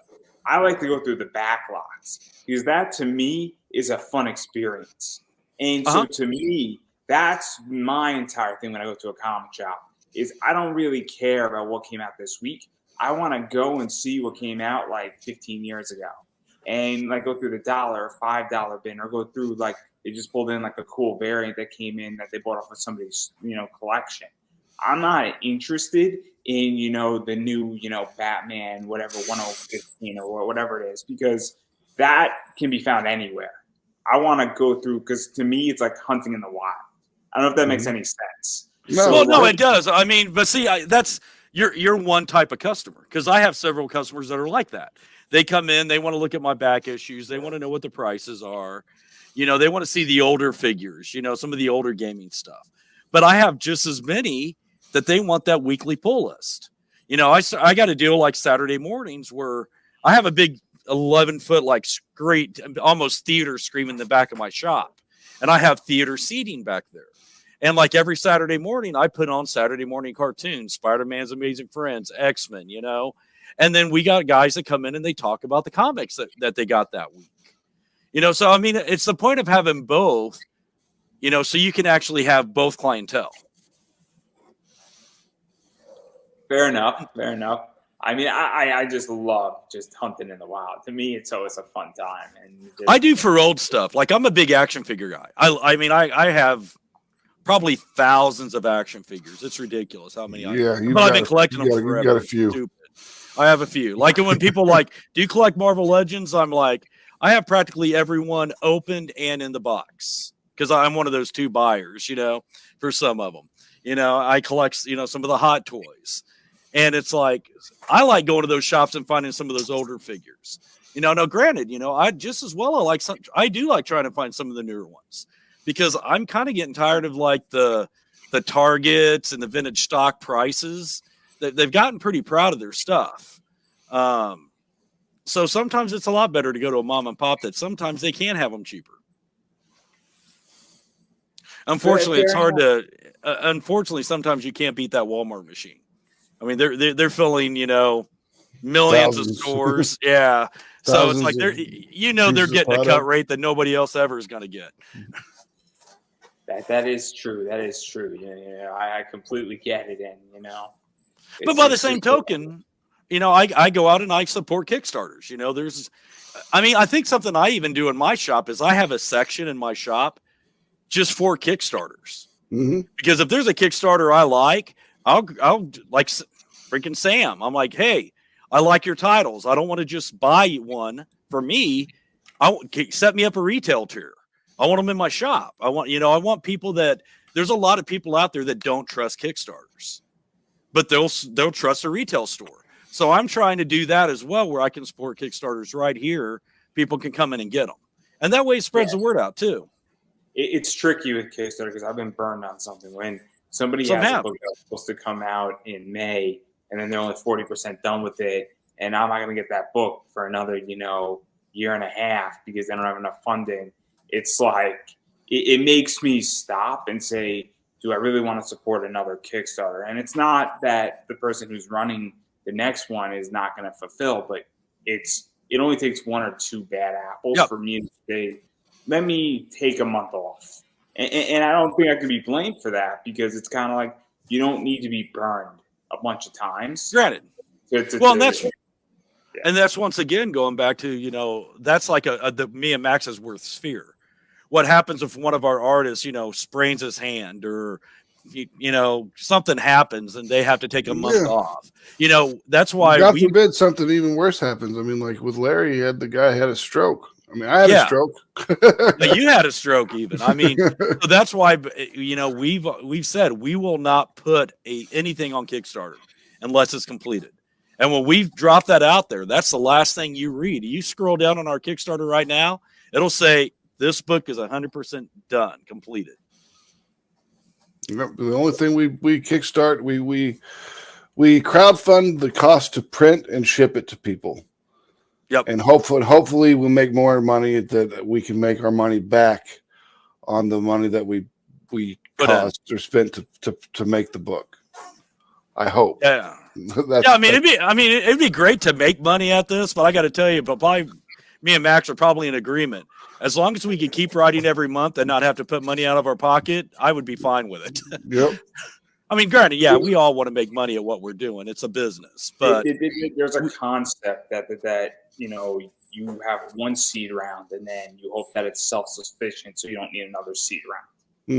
I like to go through the backlogs because that, to me, is a fun experience. And so to me, that's my entire thing when I go to a comic shop, is I don't really care about what came out this week. I want to go and see what came out like 15 years ago and go through the $1 or $5 bin, or go through They just pulled in like a cool variant that came in that they bought off of somebody's, collection. I'm not interested in, the new, Batman, whatever, 1015 or whatever it is, because that can be found anywhere. I want to go through, because to me, it's like hunting in the wild. I don't know if that makes any sense. No, Well, no, it does. I mean, but see, that's you're one type of customer, because I have several customers that are like that. They come in, they want to look at my back issues, they want to know what the prices are, they want to see the older figures, some of the older gaming stuff. But I have just as many that they want that weekly pull list. I got a deal like Saturday mornings where I have a big 11-foot like great almost theater screen in the back of my shop, and I have theater seating back there. And like every Saturday morning, I put on Saturday morning cartoons, Spider-Man's Amazing Friends, X-Men, and then we got guys that come in and they talk about the comics that they got that week. So I mean, it's the point of having both, so you can actually have both clientele. Fair enough. I mean, I just love just hunting in the wild. To me, it's always a fun time. And I do for old stuff. Like, I'm a big action figure guy. I mean, I have probably thousands of action figures. It's ridiculous how many. But I've been collecting them forever. You got a few. Stupid. I have a few. Like when people like, do you collect Marvel Legends? I'm like, I have practically everyone opened and in the box, because I'm one of those two buyers. For some of them. I collect some of the Hot Toys. And it's like, I like going to those shops and finding some of those older figures. Now granted, I just as well, I do like trying to find some of the newer ones, because I'm kind of getting tired of like the Targets and the vintage stock prices. They've gotten pretty proud of their stuff. So sometimes it's a lot better to go to a mom and pop that sometimes they can have them cheaper. Unfortunately, it's hard to, unfortunately, sometimes you can't beat that Walmart machine. I mean, they're filling, millions of stores. Yeah. So it's like they're getting a cut rate that nobody else ever is going to get. That is true. I completely get it. And, but by the same token, I go out and I support Kickstarters. I think something I even do in my shop is I have a section in my shop just for Kickstarters. Mm-hmm. Because if there's a Kickstarter I like, I'll like freaking Sam. I'm like, hey, I like your titles. I don't want to just buy one for me. Set me up a retail tier. I want them in my shop. I want people there's a lot of people out there that don't trust Kickstarters, but they'll trust a retail store. So I'm trying to do that as well, where I can support Kickstarters right here. People can come in and get them. And that way it spreads the word out too. It's tricky with Kickstarter, because I've been burned on something when somebody has a book that's supposed to come out in May, and then they're only 40% done with it, and I'm not going to get that book for another, year and a half because they don't have enough funding. It's like it makes me stop and say, do I really want to support another Kickstarter? And it's not that the person who's running the next one is not going to fulfill, but it only takes one or two bad apples for me to say, let me take a month off. And I don't think I can be blamed for that, because it's kind of like, you don't need to be burned a bunch of times. Granted. And that's once again going back to, that's like the me and Max's worth sphere. What happens if one of our artists, sprains his hand, or, something happens and they have to take a month off? That's why God forbid something even worse happens. I mean, like with Larry, the guy had a stroke. I mean, I had a stroke. You had a stroke even. I mean, so that's why, we've said we will not put anything on Kickstarter unless it's completed. And when we've dropped that out there, that's the last thing you read. You scroll down on our Kickstarter right now, it'll say this book is 100% done, completed. The only thing we kickstart, we crowdfund the cost to print and ship it to people. Yep. And hopefully we'll make more money, that we can make our money back on the money that we cost or spent to make the book. I hope. Yeah. It'd be great to make money at this, but I got to tell you, me and Max are probably in agreement. As long as we can keep writing every month and not have to put money out of our pocket, I would be fine with it. Yep. I mean, granted, we all want to make money at what we're doing. It's a business, but there's a concept that you have one seed round, and then you hope that it's self-sufficient, so you don't need another seed round.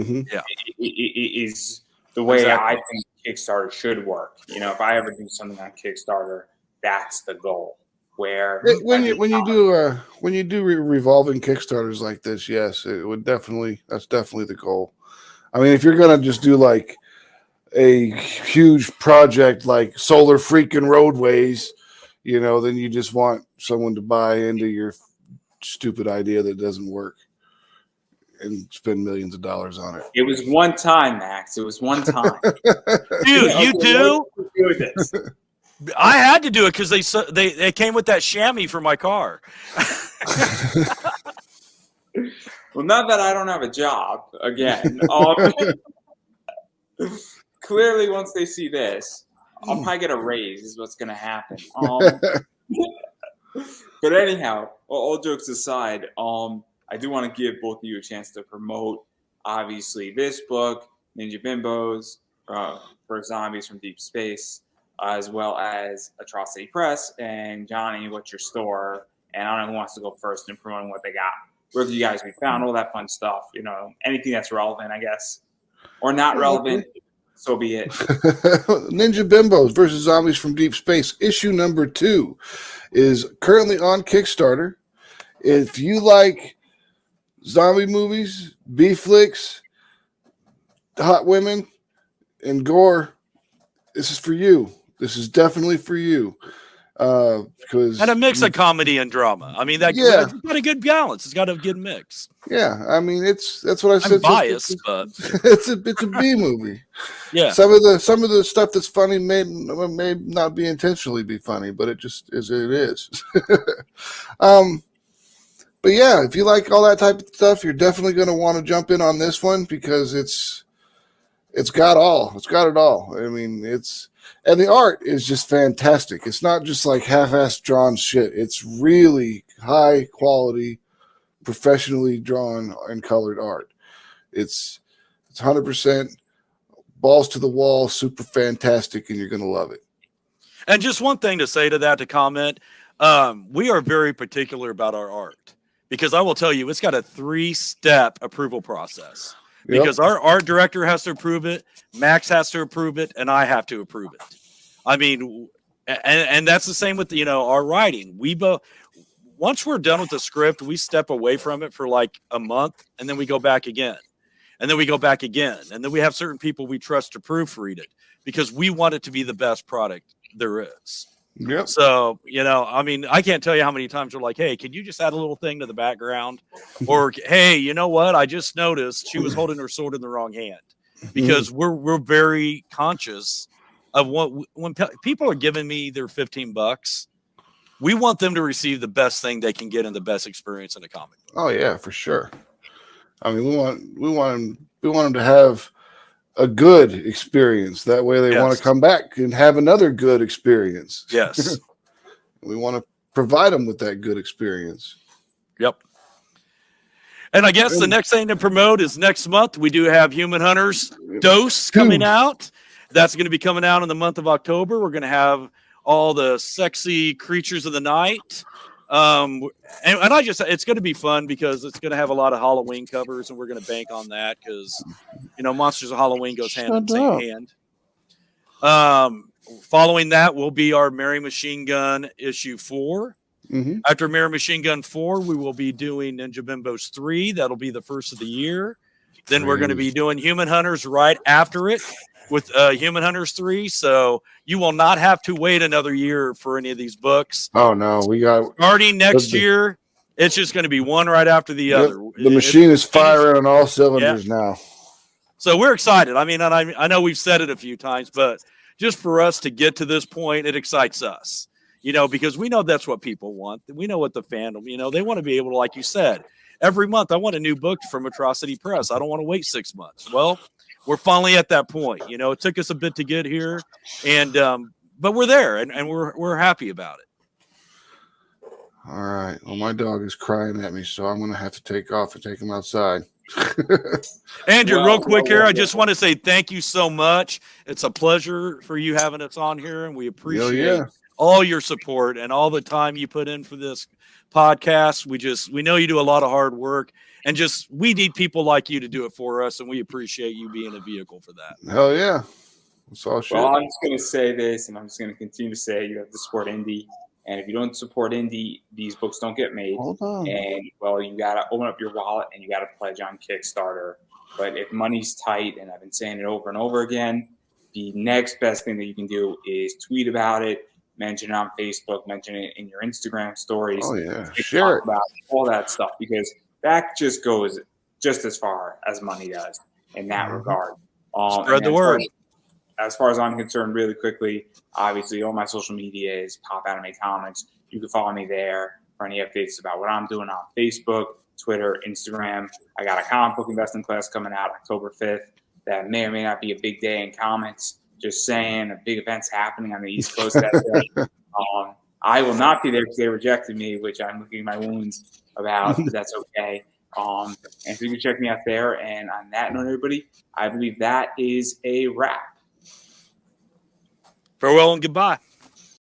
Mm-hmm. Yeah, it is the way exactly. I think Kickstarter should work. If I ever do something on Kickstarter, that's the goal. Where When you do revolving Kickstarters like this, yes, that's definitely the goal. I mean, if you're gonna just do like a huge project like solar freaking roadways, then you just want someone to buy into your stupid idea that doesn't work and spend millions of dollars on it. It was one time, Max. It was one time. Dude, you do? Do this. I had to do it because they came with that chamois for my car. Well, not that I don't have a job again. Clearly, once they see this, I'll probably get a raise. Is what's going to happen. But anyhow, all jokes aside, I do want to give both of you a chance to promote, obviously, this book, Ninja Bimbos, for Zombies from Deep Space, as well as Atrocity Press, and Johnnie, what's your store? And I don't know who wants to go first in promoting what they got. Where can you guys be found? All that fun stuff. Anything that's relevant, I guess, or not relevant. So be it. Ninja Bimbos versus Zombies from Deep Space, issue number 2, is currently on Kickstarter. If you like zombie movies, B-flicks, hot women, and gore, this is for you. This is definitely for you. And a mix of comedy and drama. I mean, it's got a good balance. It's got a good mix. Yeah, I mean, that's what I said. I'm biased, but it's a B movie. Yeah, some of the stuff that's funny may not be intentionally be funny, but it just is. It is. But yeah, if you like all that type of stuff, you're definitely going to want to jump in on this one because it's got it all. I mean, and the art is just fantastic. It's not just like half-assed drawn shit. It's really high quality, professionally drawn and colored art. It's 100% balls to the wall, super fantastic, and you're going to love it. And just one thing to say to that, to comment, we are very particular about our art because I will tell you, it's got a 3-step approval process. Because our art director has to approve it, Max has to approve it, and I have to approve it. I mean, and that's the same with our writing. Once we're done with the script, we step away from it for like a month, and then we go back again, and then we go back again, and then we have certain people we trust to proofread it because we want it to be the best product there is. Yep. So, I mean, I can't tell you how many times we're like, hey, can you just add a little thing to the background? Or, hey, you know what? I just noticed she was holding her sword in the wrong hand. Because we're very conscious of when people are giving me their $15, we want them to receive the best thing they can get and the best experience in a comic book. Oh yeah, for sure. I mean, we want them to have a good experience. That way they want to come back and have another good experience. Yes. We want to provide them with that good experience. Yep. And I guess the next thing to promote is next month. We do have Human Hunters Dose coming out. That's going to be coming out in the month of October. We're going to have all the sexy creatures of the night. And it's going to be fun because it's going to have a lot of Halloween covers, and we're going to bank on that because, Monsters of Halloween goes hand in hand. Following that will be our Mary Machine Gun issue 4. Mm-hmm. After Mary Machine Gun 4, we will be doing Ninja Bimbos 3. That'll be the first of the year. Then we're going to be doing Human Hunters right after it with Human Hunters 3. So you will not have to wait another year for any of these books. Oh, no. We got starting next year. It's just going to be one right after the other. The machine is firing on all cylinders now. So we're excited. I mean, and I know we've said it a few times, but just for us to get to this point, it excites us. Because we know that's what people want. We know what the fandom, they want to be able to, like you said, every month I want a new book from Atrocity Press. I don't want to wait 6 months. Well, we're finally at that point. It took us a bit to get here, and but we're there, and we're happy about it. All right. Well, my dog is crying at me, so I'm going to have to take off and take him outside. Andrew, real quick here, I just want to say thank you so much. It's a pleasure for you having us on here, and we appreciate all your support and all the time you put in for this podcast. We know you do a lot of hard work, and we need people like you to do it for us, and we appreciate you being a vehicle for that. Hell yeah. It's all shit. Well, I'm just going to say this, and I'm just going to continue to say you have to support indie. And if you don't support indie, these books don't get made. Hold on. And, well, you got to open up your wallet and you got to pledge on Kickstarter. But if money's tight, and I've been saying it over and over again, the next best thing that you can do is tweet about it, mention it on Facebook, mention it in your Instagram stories. Oh, yeah. Share it. About all that stuff, because that just goes just as far as money does in that regard. Spread the word. As far as I'm concerned, really quickly, obviously all my social media is Pop Anime Comics. You can follow me there for any updates about what I'm doing on Facebook, Twitter, Instagram. I got a comic book investing class coming out October 5th. That may or may not be a big day in comics. Just saying, a big event's happening on the East Coast that day. I will not be there because they rejected me, which I'm licking my wounds about, but that's okay. And so you can check me out there. And on that note, everybody, I believe that is a wrap. Farewell and goodbye.